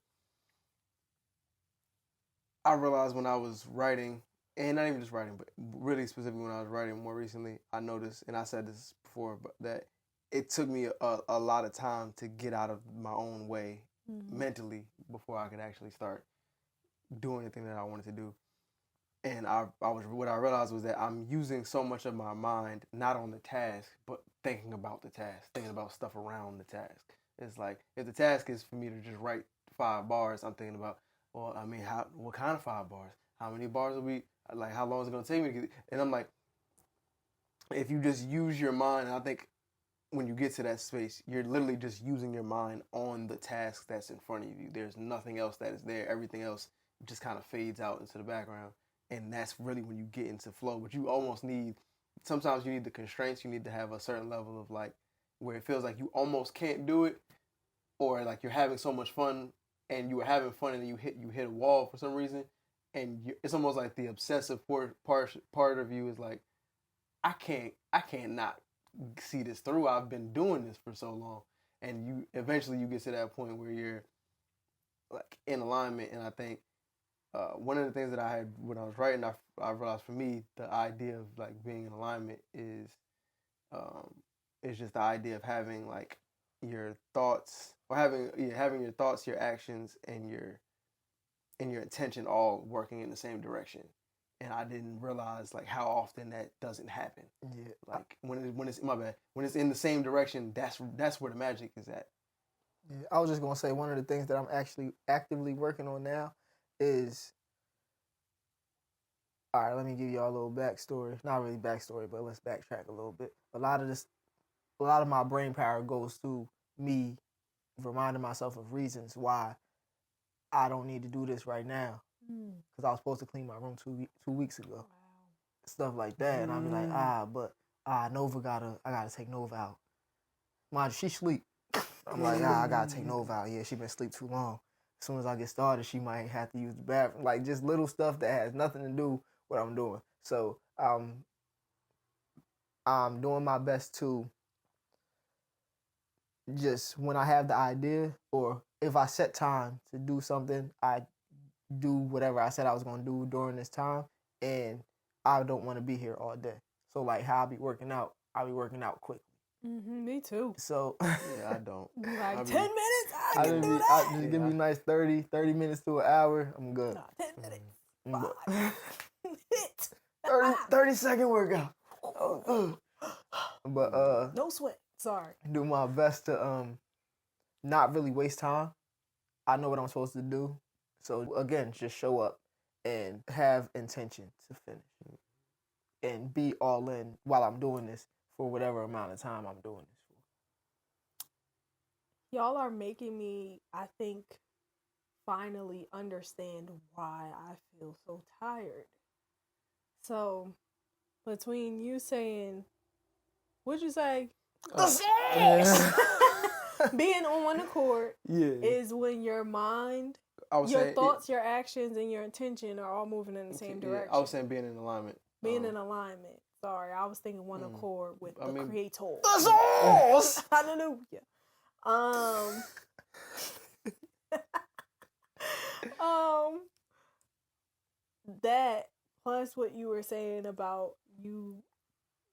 Speaker 1: I realized when I was writing, and not even just writing, but really specifically when I was writing more recently, I noticed, and I said this before, but that it took me a lot of time to get out of my own way mentally before I could actually start doing anything that I wanted to do. And what I realized was that I'm using so much of my mind not on the task, but thinking about the task, thinking about stuff around the task. It's like if the task is for me to just write 5 bars, I'm thinking about, well, I mean, what kind of 5 bars? How many bars will we like? How long is it gonna take me to get? And I'm like, if you just use your mind, I think when you get to that space, you're literally just using your mind on the task that's in front of you. There's nothing else that is there. Everything else just kind of fades out into the background. And that's really when you get into flow. But you almost need, sometimes you need the constraints. You need to have a certain level of like, where it feels like you almost can't do it, or like you're having so much fun and you were having fun and you hit a wall for some reason. And it's almost like the obsessive part of you is like, I can't not see this through. I've been doing this for so long. And you eventually you get to that point where you're like in alignment. And I think one of the things that I had when I was writing, I realized for me, the idea of like being in alignment is just the idea of having like your thoughts, or having your thoughts, your actions, and your intention all working in the same direction. And I didn't realize like how often that doesn't happen.
Speaker 2: Yeah.
Speaker 1: Like when it's my bad, when it's in the same direction, that's where the magic is at.
Speaker 2: Yeah, I was just gonna say one of the things that I'm actually actively working on now is, all right, let me give y'all a little backstory. Not really backstory, but let's backtrack a little bit. A lot of my brain power goes to me reminding myself of reasons why I don't need to do this right now. Because I was supposed to clean my room 2 weeks ago.
Speaker 3: Wow.
Speaker 2: Stuff like that. And I'll be like, I gotta take Nova out. Mind you, she sleep. I'm like, I gotta take Nova out. Yeah, she been asleep too long. As soon as I get started, she might have to use the bathroom. Like just little stuff that has nothing to do with what I'm doing. So I'm doing my best to just, when I have the idea, or if I set time to do something, I do whatever I said I was gonna do during this time, and I don't want to be here all day. So like how I'll be working out quickly.
Speaker 3: Me too.
Speaker 2: So
Speaker 1: Yeah, I don't.
Speaker 3: Like 10 minutes, I can do that.
Speaker 2: just give me a nice 30 minutes to an hour. I'm good.
Speaker 3: Nah, 10 minutes.
Speaker 2: But 30-second workout. But
Speaker 3: no sweat. Sorry.
Speaker 2: do my best to not really waste time. I know what I'm supposed to do. So again, just show up and have intention to finish. And be all in while I'm doing this for whatever amount of time I'm doing this for.
Speaker 3: Y'all are making me, I think, finally understand why I feel so tired. So, between you saying, what'd you say? Being on one accord is when your mind, your thoughts, your actions, and your intention are all moving in the same direction.
Speaker 1: I was saying being in alignment.
Speaker 3: Being in alignment. Sorry, I was thinking one accord with the Creator.
Speaker 2: The source!
Speaker 3: Hallelujah. That plus what you were saying about you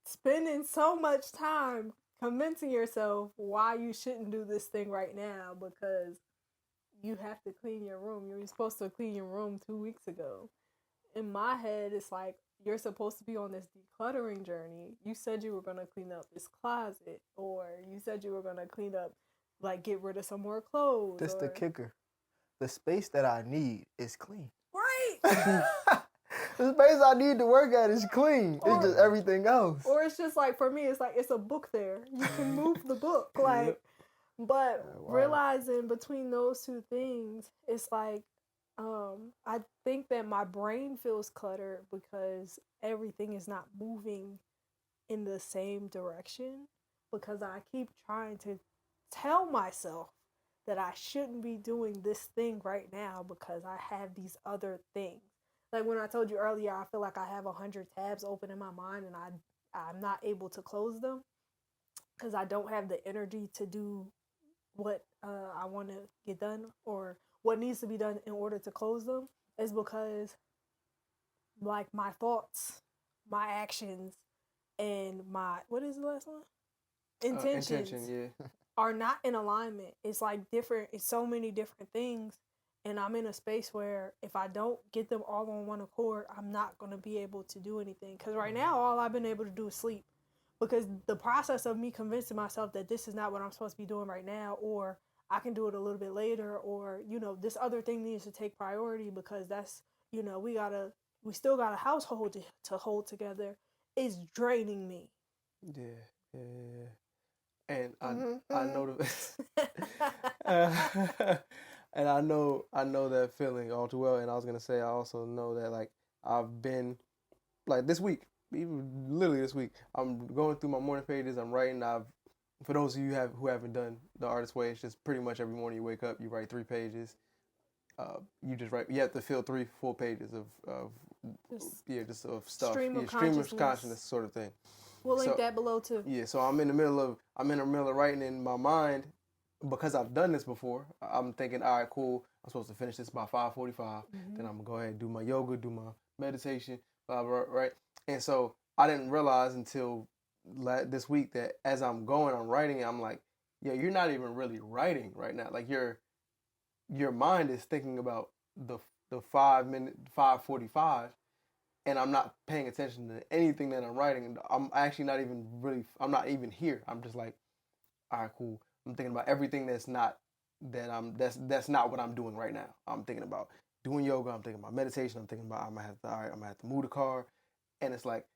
Speaker 3: spending so much time convincing yourself why you shouldn't do this thing right now because you have to clean your room. You were supposed to clean your room 2 weeks ago. In my head, it's like you're supposed to be on this decluttering journey. You said you were going to clean up this closet, or you said you were going to clean up, like get rid of some more clothes.
Speaker 2: That's the kicker. The space that I need is clean.
Speaker 3: Right.
Speaker 2: The space I need to work at is clean. It's just everything else.
Speaker 3: Or it's just like, for me, it's like, it's a book there. You can move the book. Like, but realizing between those two things, it's like, I think that my brain feels cluttered because everything is not moving in the same direction, because I keep trying to tell myself that I shouldn't be doing this thing right now because I have these other things. Like when I told you earlier, I feel like I have 100 tabs open in my mind and I'm not able to close them because I don't have the energy to do what I want to get done or what needs to be done in order to close them. Is because like my thoughts, my actions, and my, what is the last one? intentions
Speaker 1: yeah.
Speaker 3: are not in alignment. It's like different. It's so many different things. And I'm in a space where if I don't get them all on one accord, I'm not going to be able to do anything. Because right now, all I've been able to do is sleep. Because the process of me convincing myself that this is not what I'm supposed to be doing right now, or I can do it a little bit later, or, this other thing needs to take priority because that's, we still got a household to hold together, is draining me.
Speaker 1: Yeah, yeah, yeah. And I know and I know that feeling all too well. And I was gonna say I also know that like I've been like this week, even literally this week, I'm going through my morning pages. I'm writing. For those of you who haven't done the artist way, it's just pretty much every morning you wake up, you write 3 pages. You just write. You have to fill 3 full pages of just of stuff.
Speaker 3: Stream of
Speaker 1: consciousness sort of thing.
Speaker 3: We'll link that below too.
Speaker 1: Yeah, so I'm in the middle of writing in my mind because I've done this before. I'm thinking, all right, cool. I'm supposed to finish this by 5:45. Then I'm gonna go ahead and do my yoga, do my meditation, blah blah, right? And so I didn't realize until this week that as I'm going, I'm writing. I'm like, yeah, you're not even really writing right now. Like your mind is thinking about the 5:45. And I'm not paying attention to anything that I'm writing. I'm actually not even here. I'm just like, all right, cool. I'm thinking about everything that's not what I'm doing right now. I'm thinking about doing yoga. I'm thinking about meditation. I'm thinking about I'm gonna have to move the car. And it's like,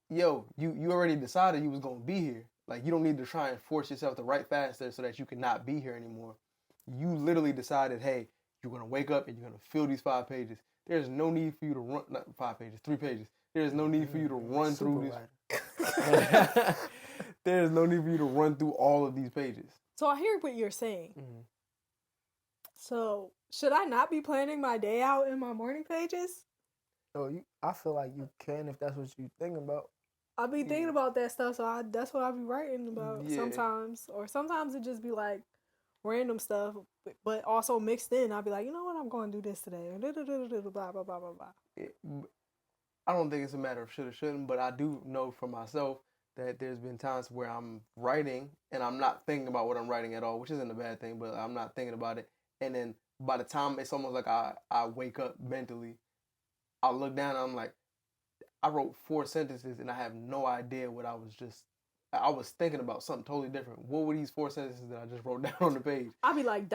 Speaker 1: yo, you already decided you was gonna be here. Like, you don't need to try and force yourself to write faster so that you can not be here anymore. You literally decided, hey, you're gonna wake up and you're gonna fill these 5 pages. There's no need for you to run, not 5 pages, 3 pages. There's no need for you to run through this. There's no need for you to run through all of these pages.
Speaker 3: So I hear what you're saying. So should I not be planning my day out in my morning pages?
Speaker 2: I feel like you can if that's what you're thinking about.
Speaker 3: I'll be thinking about that stuff, so that's what I'll be writing about sometimes. Or sometimes it just be like random stuff, but also mixed in. I'll be like, you know what, I'm going to do this today. Blah, blah, blah, blah, blah.
Speaker 1: I don't think it's a matter of should or shouldn't, but I do know for myself that there's been times where I'm writing and I'm not thinking about what I'm writing at all, which isn't a bad thing, but I'm not thinking about it. And then by the time it's almost like I wake up mentally, I look down and I'm like, I wrote 4 sentences and I have no idea what I was thinking about something totally different. What were these 4 sentences that I just wrote down on the page?
Speaker 3: I'll be like, ...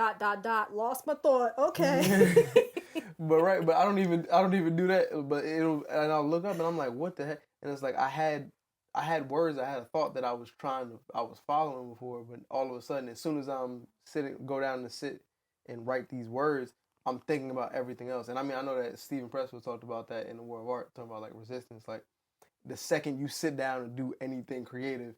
Speaker 3: lost my thought. Okay.
Speaker 1: But I don't even do that. But and I'll look up and I'm like, what the heck? And it's like I had words, I had a thought that I was following before, but all of a sudden, as soon as I'm go down to sit and write these words, I'm thinking about everything else. And I mean, I know that Stephen Pressfield talked about that in the World of Art, talking about like resistance. Like, the second you sit down and do anything creative,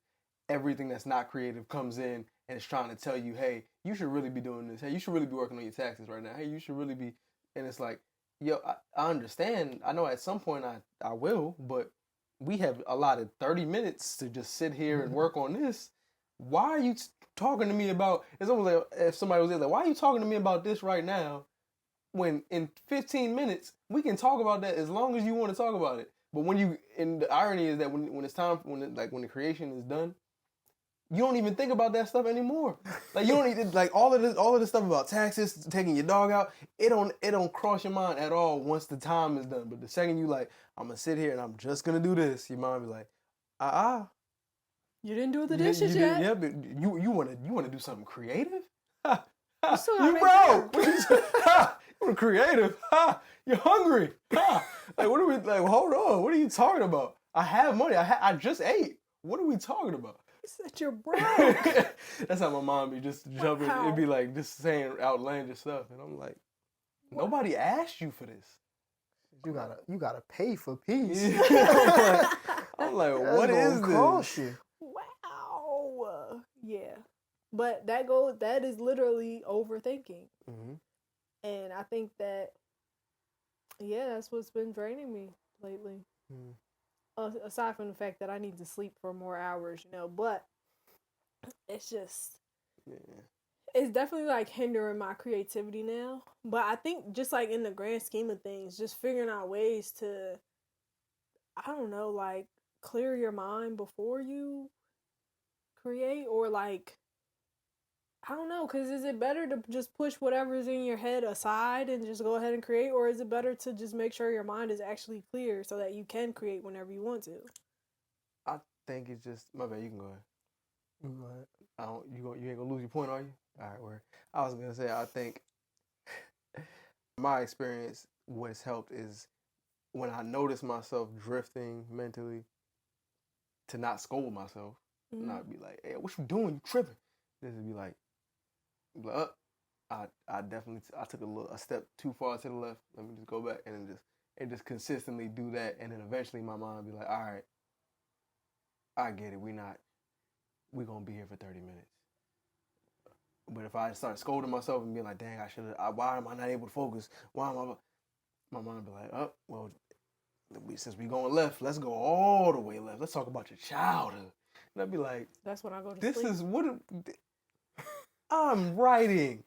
Speaker 1: everything that's not creative comes in and it's trying to tell you, hey, you should really be doing this. Hey, you should really be working on your taxes right now. Hey, you should really be. And it's like, yo, I understand. I know at some point I will, but we have allotted 30 minutes to just sit here and work on this. Why are you talking to me about, it's almost like if somebody was there, like, why are you talking to me about this right now when in 15 minutes we can talk about that as long as you want to talk about it. But and the irony is that when it's time, when the creation is done, you don't even think about that stuff anymore. Like, you don't even, like, all of this stuff about taxes, taking your dog out, it don't cross your mind at all once the time is done. But the second you like, I'm gonna sit here and I'm just gonna do this, your mind be like,
Speaker 3: you didn't do the dishes yet.
Speaker 1: Yeah, but you wanna do something creative?
Speaker 3: You
Speaker 1: broke. You're creative. You're hungry. Like, what are we, like, hold on, what are you talking about? I have money. I just ate. What are we talking about?
Speaker 3: You said you're broke.
Speaker 1: That's how my mom be just jumping.
Speaker 3: Wow.
Speaker 1: It'd be like just saying outlandish stuff, and I'm like, nobody asked you for this.
Speaker 2: You gotta pay for peace.
Speaker 1: I'm like, what is this?
Speaker 2: You.
Speaker 3: Wow. Yeah. But that is literally overthinking.
Speaker 1: Mm-hmm.
Speaker 3: And I think that, that's what's been draining me lately. Aside from the fact that I need to sleep for more hours, but it's just, it's definitely like hindering my creativity now. But I think just like in the grand scheme of things, just figuring out ways to, I don't know, like clear your mind before you create, or like, I don't know, because is it better to just push whatever's in your head aside and just go ahead and create, or is it better to just make sure your mind is actually clear so that you can create whenever you want to?
Speaker 1: I think it's just my bad. You can go ahead.
Speaker 2: You go ahead.
Speaker 1: You ain't gonna lose your point, are you? All right, where I was gonna say, I think my experience, what's helped is when I notice myself drifting mentally, to not scold myself, not be like, "Hey, what you doing? You tripping?" Just to be like, I definitely I took a step too far to the left. Let me just go back and just consistently do that, and then eventually my mind be like, "All right, I get it. We gonna be here for 30 minutes." But if I start scolding myself and being like, "Dang, why am I not able to focus? Why am I?" My mind be like, "Oh, well, since we going left, let's go all the way left. Let's talk about your childhood." And I'd be like,
Speaker 3: That's when I go to
Speaker 1: "This
Speaker 3: sleep.
Speaker 1: is what I'm writing.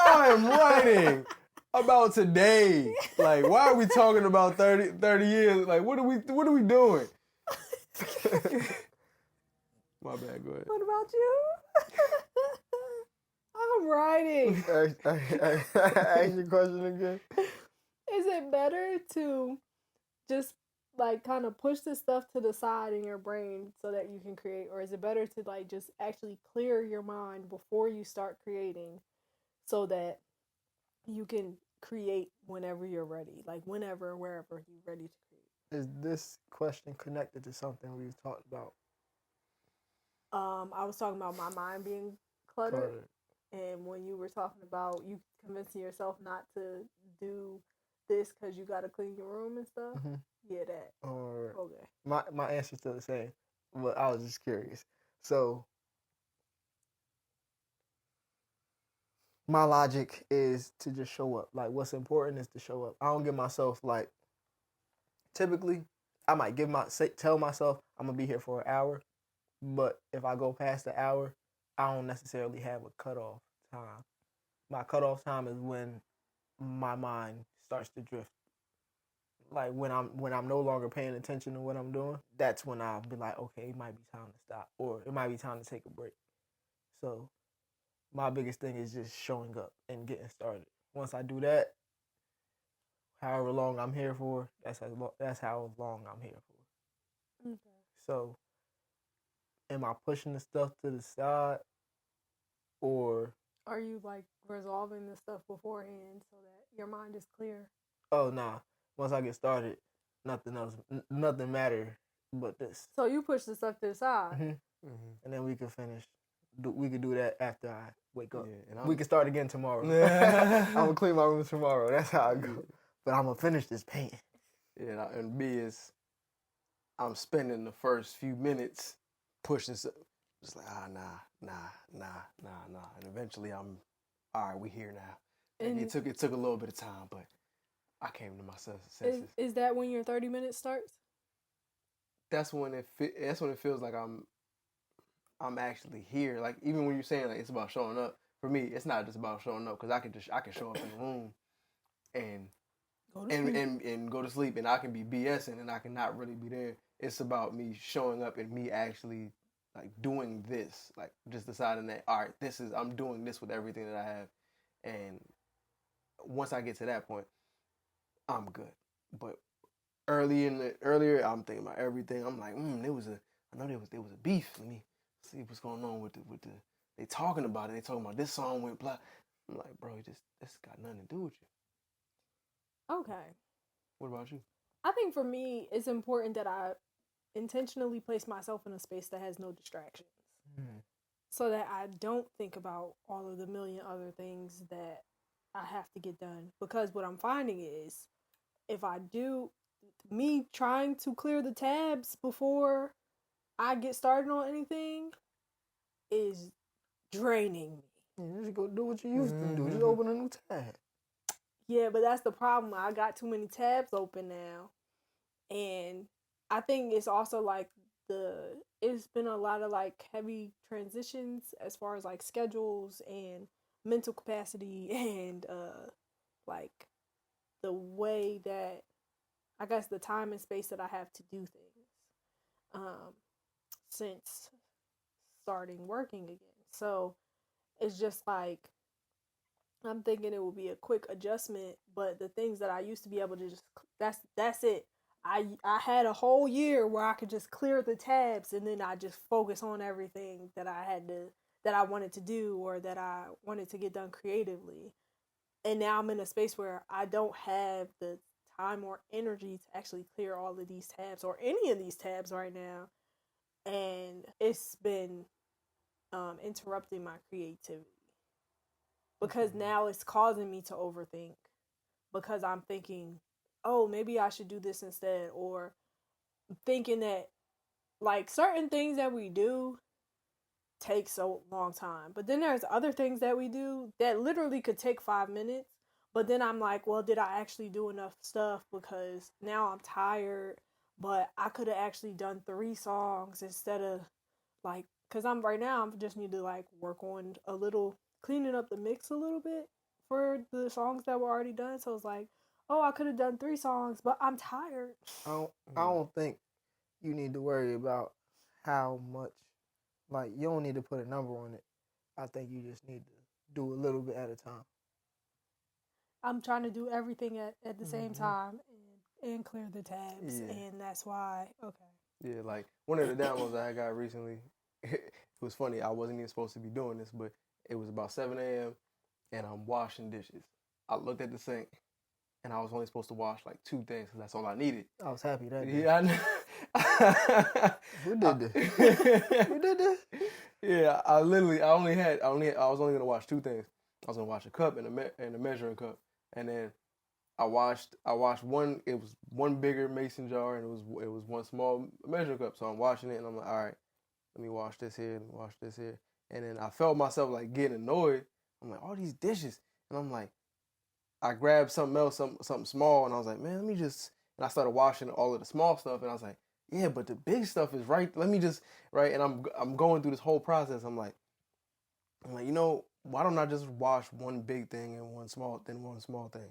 Speaker 1: I'm writing about today. Like, why are we talking about 30 years? Like, what are we doing?" My bad. Go ahead.
Speaker 3: What about you? I'm writing.
Speaker 2: Ask your question again.
Speaker 3: Is it better to just like kind of push this stuff to the side in your brain so that you can create, or is it better to like just actually clear your mind before you start creating so that you can create whenever you're ready, like whenever, wherever you're ready to create?
Speaker 2: Is this question connected to something we've talked about?
Speaker 3: I was talking about my mind being cluttered. And when you were talking about you convincing yourself not to do this because you got to clean your room and stuff, yeah, that.
Speaker 2: Or
Speaker 3: Okay.
Speaker 2: my answer's still the same, but I was just curious. So my logic is to just show up. Like, what's important is to show up. I don't give myself like. Typically, I might tell myself I'm gonna be here for an hour, but if I go past the hour, I don't necessarily have a cutoff time. My cutoff time is when my mind starts to drift. Like when I'm no longer paying attention to what I'm doing, that's when I'll be like, okay, it might be time to stop, or it might be time to take a break. So my biggest thing is just showing up and getting started. Once I do that, however long I'm here for, that's how long I'm here for.
Speaker 3: Okay.
Speaker 2: So, am I pushing the stuff to the side, or
Speaker 3: are you like resolving the stuff beforehand so that your mind is clear?
Speaker 2: Oh nah, once I get started, nothing matter but this.
Speaker 3: So you push the stuff to the side,
Speaker 2: and then we can finish. We could do that after I wake up.
Speaker 1: Yeah, and
Speaker 2: we can start again tomorrow. I'm gonna clean my room tomorrow. That's how I go. But I'm gonna finish this painting.
Speaker 1: Yeah, and B is, I'm spending the first few minutes pushing stuff. Just like, nah. And eventually I'm, all right, we here now. And it took a little bit of time, but I came to my senses.
Speaker 3: Is that when your 30 minutes starts?
Speaker 1: That's when it feels like I'm actually here. Like, even when you're saying like it's about showing up, for me, it's not just about showing up, because I can show up in the room and go to sleep, and I can be BSing and I can not really be there. It's about me showing up and me actually like doing this, like just deciding that, all right, I'm doing this with everything that I have. And once I get to that point, I'm good. But earlier, I'm thinking about everything. I'm like, I know there was a beef. Let me see what's going on with the they talking about it. They talking about this song went blah. I'm like, bro, this got nothing to do with you.
Speaker 3: Okay.
Speaker 1: What about you?
Speaker 3: I think for me, it's important that I intentionally place myself in a space that has no distractions, so that I don't think about all of the million other things that I have to get done. Because what I'm finding is, if I do, me trying to clear the tabs before I get started on anything is draining me.
Speaker 2: You just go do what you used to do. Just open a new tab.
Speaker 3: Yeah, but that's the problem. I got too many tabs open now. And I think it's also like it's been a lot of like heavy transitions as far as like schedules and mental capacity and like the way that, I guess, the time and space that I have to do things. Since starting working again. So it's just like I'm thinking it will be a quick adjustment, but the things that I used to be able to just that's it. I had a whole year where I could just clear the tabs and then I just focus on everything that I wanted to do or that I wanted to get done creatively. And now I'm in a space where I don't have the time or energy to actually clear all of these tabs or any of these tabs right now. And it's been interrupting my creativity because now it's causing me to overthink because I'm thinking, oh, maybe I should do this instead, or thinking that like certain things that we do take so long time. But then there's other things that we do that literally could take 5 minutes. But then I'm like, well, did I actually do enough stuff? Because now I'm tired, but I could have actually done 3 songs instead of like, because I'm right now, I just need to like work on a little, cleaning up the mix a little bit for the songs that were already done. So it's like, oh, I could have done 3 songs, but I'm tired.
Speaker 2: I don't think you need to worry about how much. Like, you don't need to put a number on it. I think you just need to do a little bit at a time.
Speaker 3: I'm trying to do everything at the same time and clear the tabs. Yeah. And that's why, okay.
Speaker 1: Yeah, like one of the downloads I got recently, it was funny. I wasn't even supposed to be doing this, but it was about 7 a.m. and I'm washing dishes. I looked at the sink and I was only supposed to wash like 2 things because that's all I needed.
Speaker 2: I was happy that day.
Speaker 1: Yeah, I know.
Speaker 2: Who did this? Who did this?
Speaker 1: Yeah, I was only gonna wash 2 things. I was gonna wash a cup and a measuring cup, and then I washed one. It was one bigger mason jar, and it was one small measuring cup. So I'm washing it, and I'm like, all right, let me wash this here, let me wash this here, and then I felt myself like getting annoyed. I'm like, all these dishes, and I'm like, I grabbed something else, something small, and I was like, man, let me just. And I started washing all of the small stuff, and I was like, yeah, but the big stuff is right. Let me just right, and I'm going through this whole process. I'm like, you know, why don't I just wash one big thing and one small thing,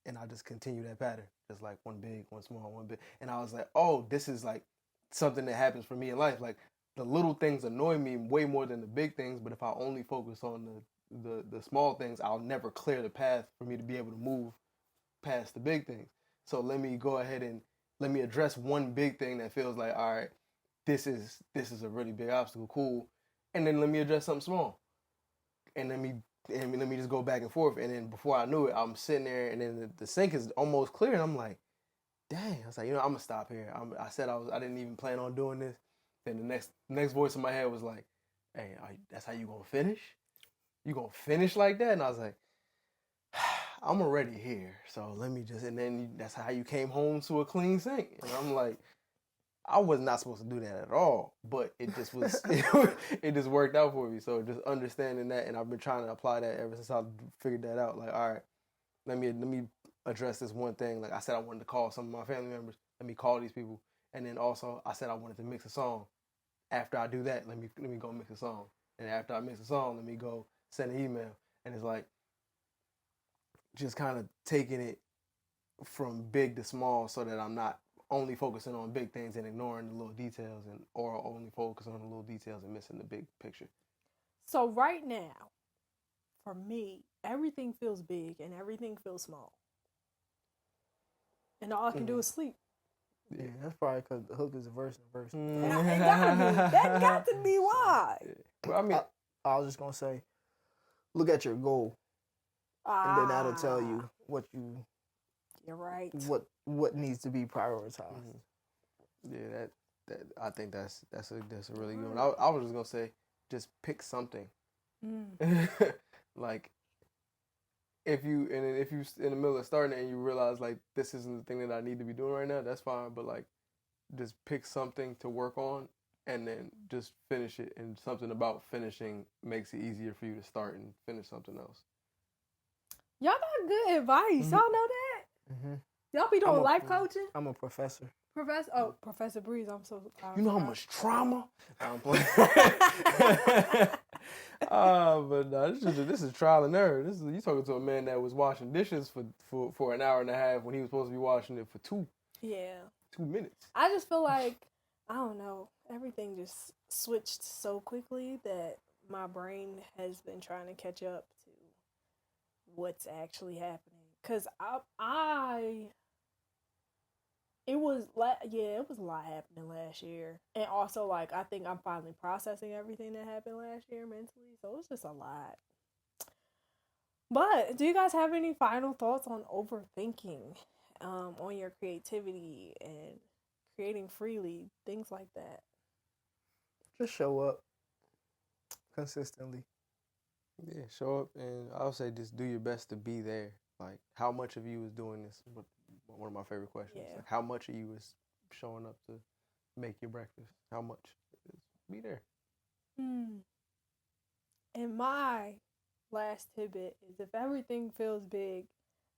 Speaker 1: and I just continue that pattern, just like one big, one small, one big. And I was like, oh, this is like something that happens for me in life. Like the little things annoy me way more than the big things, but if I only focus on the small things, I'll never clear the path for me to be able to move past the big things. So let me go ahead and let me address one big thing that feels like, all right, this is a really big obstacle, cool. And then let me address something small. And let me just go back and forth. And then before I knew it, I'm sitting there and then the sink is almost clear. And I'm like, dang. I was like, you know, I'm gonna stop here. I said I didn't even plan on doing this. Then the next voice in my head was like, hey, that's how you gonna finish? You gonna finish like that? And I was like, I'm already here, so let me just, and then that's how you came home to a clean sink. And I'm like, I was not supposed to do that at all, but it just was, it just worked out for me. So just understanding that, and I've been trying to apply that ever since I figured that out. Like, all right, let me address this one thing. Like I said, I wanted to call some of my family members. Let me call these people. And then also I said I wanted to mix a song. After I do that, let me go mix a song. And after I mix a song, let me go send an email. And it's like, just kind of taking it from big to small so that I'm not only focusing on big things and ignoring the little details, or only focus on the little details and missing the big picture.
Speaker 3: So right now, for me, everything feels big and everything feels small. And all I can do is sleep.
Speaker 2: Yeah, that's probably because the hook is a verse and a verse.
Speaker 3: That got to be why.
Speaker 1: Well, I mean,
Speaker 2: I was just going to say, look at your goal. And then that'll tell you
Speaker 3: You're right.
Speaker 2: What needs to be prioritized.
Speaker 1: Yeah, that I think that's a really good one. I was just gonna say, just pick something. Like if you in the middle of starting it and you realize like this isn't the thing that I need to be doing right now, that's fine. But like, just pick something to work on and then just finish it. And something about finishing makes it easier for you to start and finish something else.
Speaker 3: Y'all got good advice. Y'all know that?
Speaker 2: Mm-hmm.
Speaker 3: Y'all be doing life coaching?
Speaker 2: I'm a professor.
Speaker 3: Professor Breeze, I'm so proud.
Speaker 1: You know how much trauma I'm playing? But no, this is trial and error. You talking to a man that was washing dishes for an hour and a half when he was supposed to be washing it for 2 minutes.
Speaker 3: I just feel like I don't know. Everything just switched so quickly that my brain has been trying to catch up to what's actually happening. Cause it was it was a lot happening last year, and also like I think I'm finally processing everything that happened last year mentally. So it's just a lot. But do you guys have any final thoughts on overthinking, on your creativity and creating freely, things like that?
Speaker 2: Just show up consistently.
Speaker 1: Yeah, show up, and I'll say just do your best to be there. Like, how much of you is doing this? One of my favorite questions.
Speaker 3: Yeah.
Speaker 1: Like, how much of you is showing up to make your breakfast? How much? Be there.
Speaker 3: And my last tidbit is if everything feels big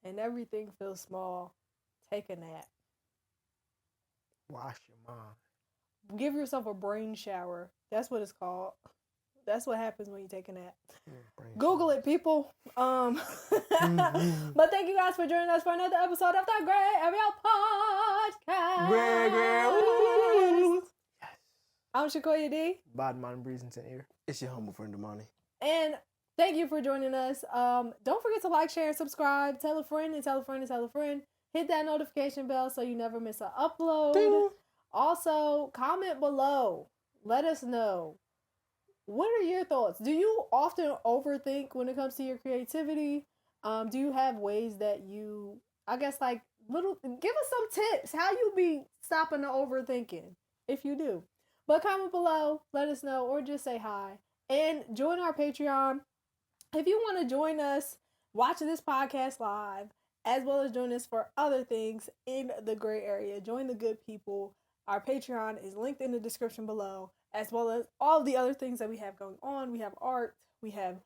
Speaker 3: and everything feels small, take a nap.
Speaker 2: Wash your mind.
Speaker 3: Give yourself a brain shower. That's what it's called. That's what happens when you take a nap. Google it, people. But thank you guys for joining us for another episode of the Grae Area Podcast.
Speaker 1: Grae.
Speaker 2: Yes.
Speaker 3: I'm Shakoya D.
Speaker 2: Bad man breezing to ear.
Speaker 1: It's your humble friend, Damani.
Speaker 3: And thank you for joining us. Don't forget to like, share, and subscribe. Tell a friend and tell a friend and tell a friend. Hit that notification bell so you never miss an upload. Ding. Also, comment below. Let us know. What are your thoughts? Do you often overthink when it comes to your creativity? Do you have ways that you, I guess, like give us some tips. How you be stopping the overthinking, if you do. But comment below, let us know, or just say hi. And join our Patreon. If you want to join us, watch this podcast live, as well as join us for other things in the Grae Area. Join the good people. Our Patreon is linked in the description below, as well as all the other things that we have going on. We have art, we have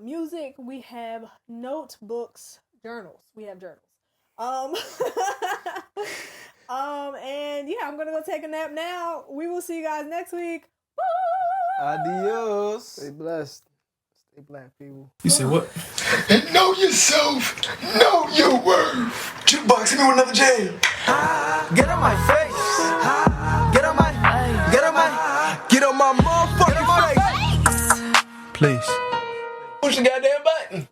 Speaker 3: music, we have notebooks, journals. We have journals. And yeah, I'm gonna go take a nap now. We will see you guys next week. Bye!
Speaker 1: Adios.
Speaker 2: Stay blessed. Stay black, people.
Speaker 5: You say what? And know yourself. Know your worth. Jukebox, hit me with another jam.
Speaker 4: Get on my face. Get on my motherfucking face.
Speaker 5: Please.
Speaker 4: Push the goddamn button.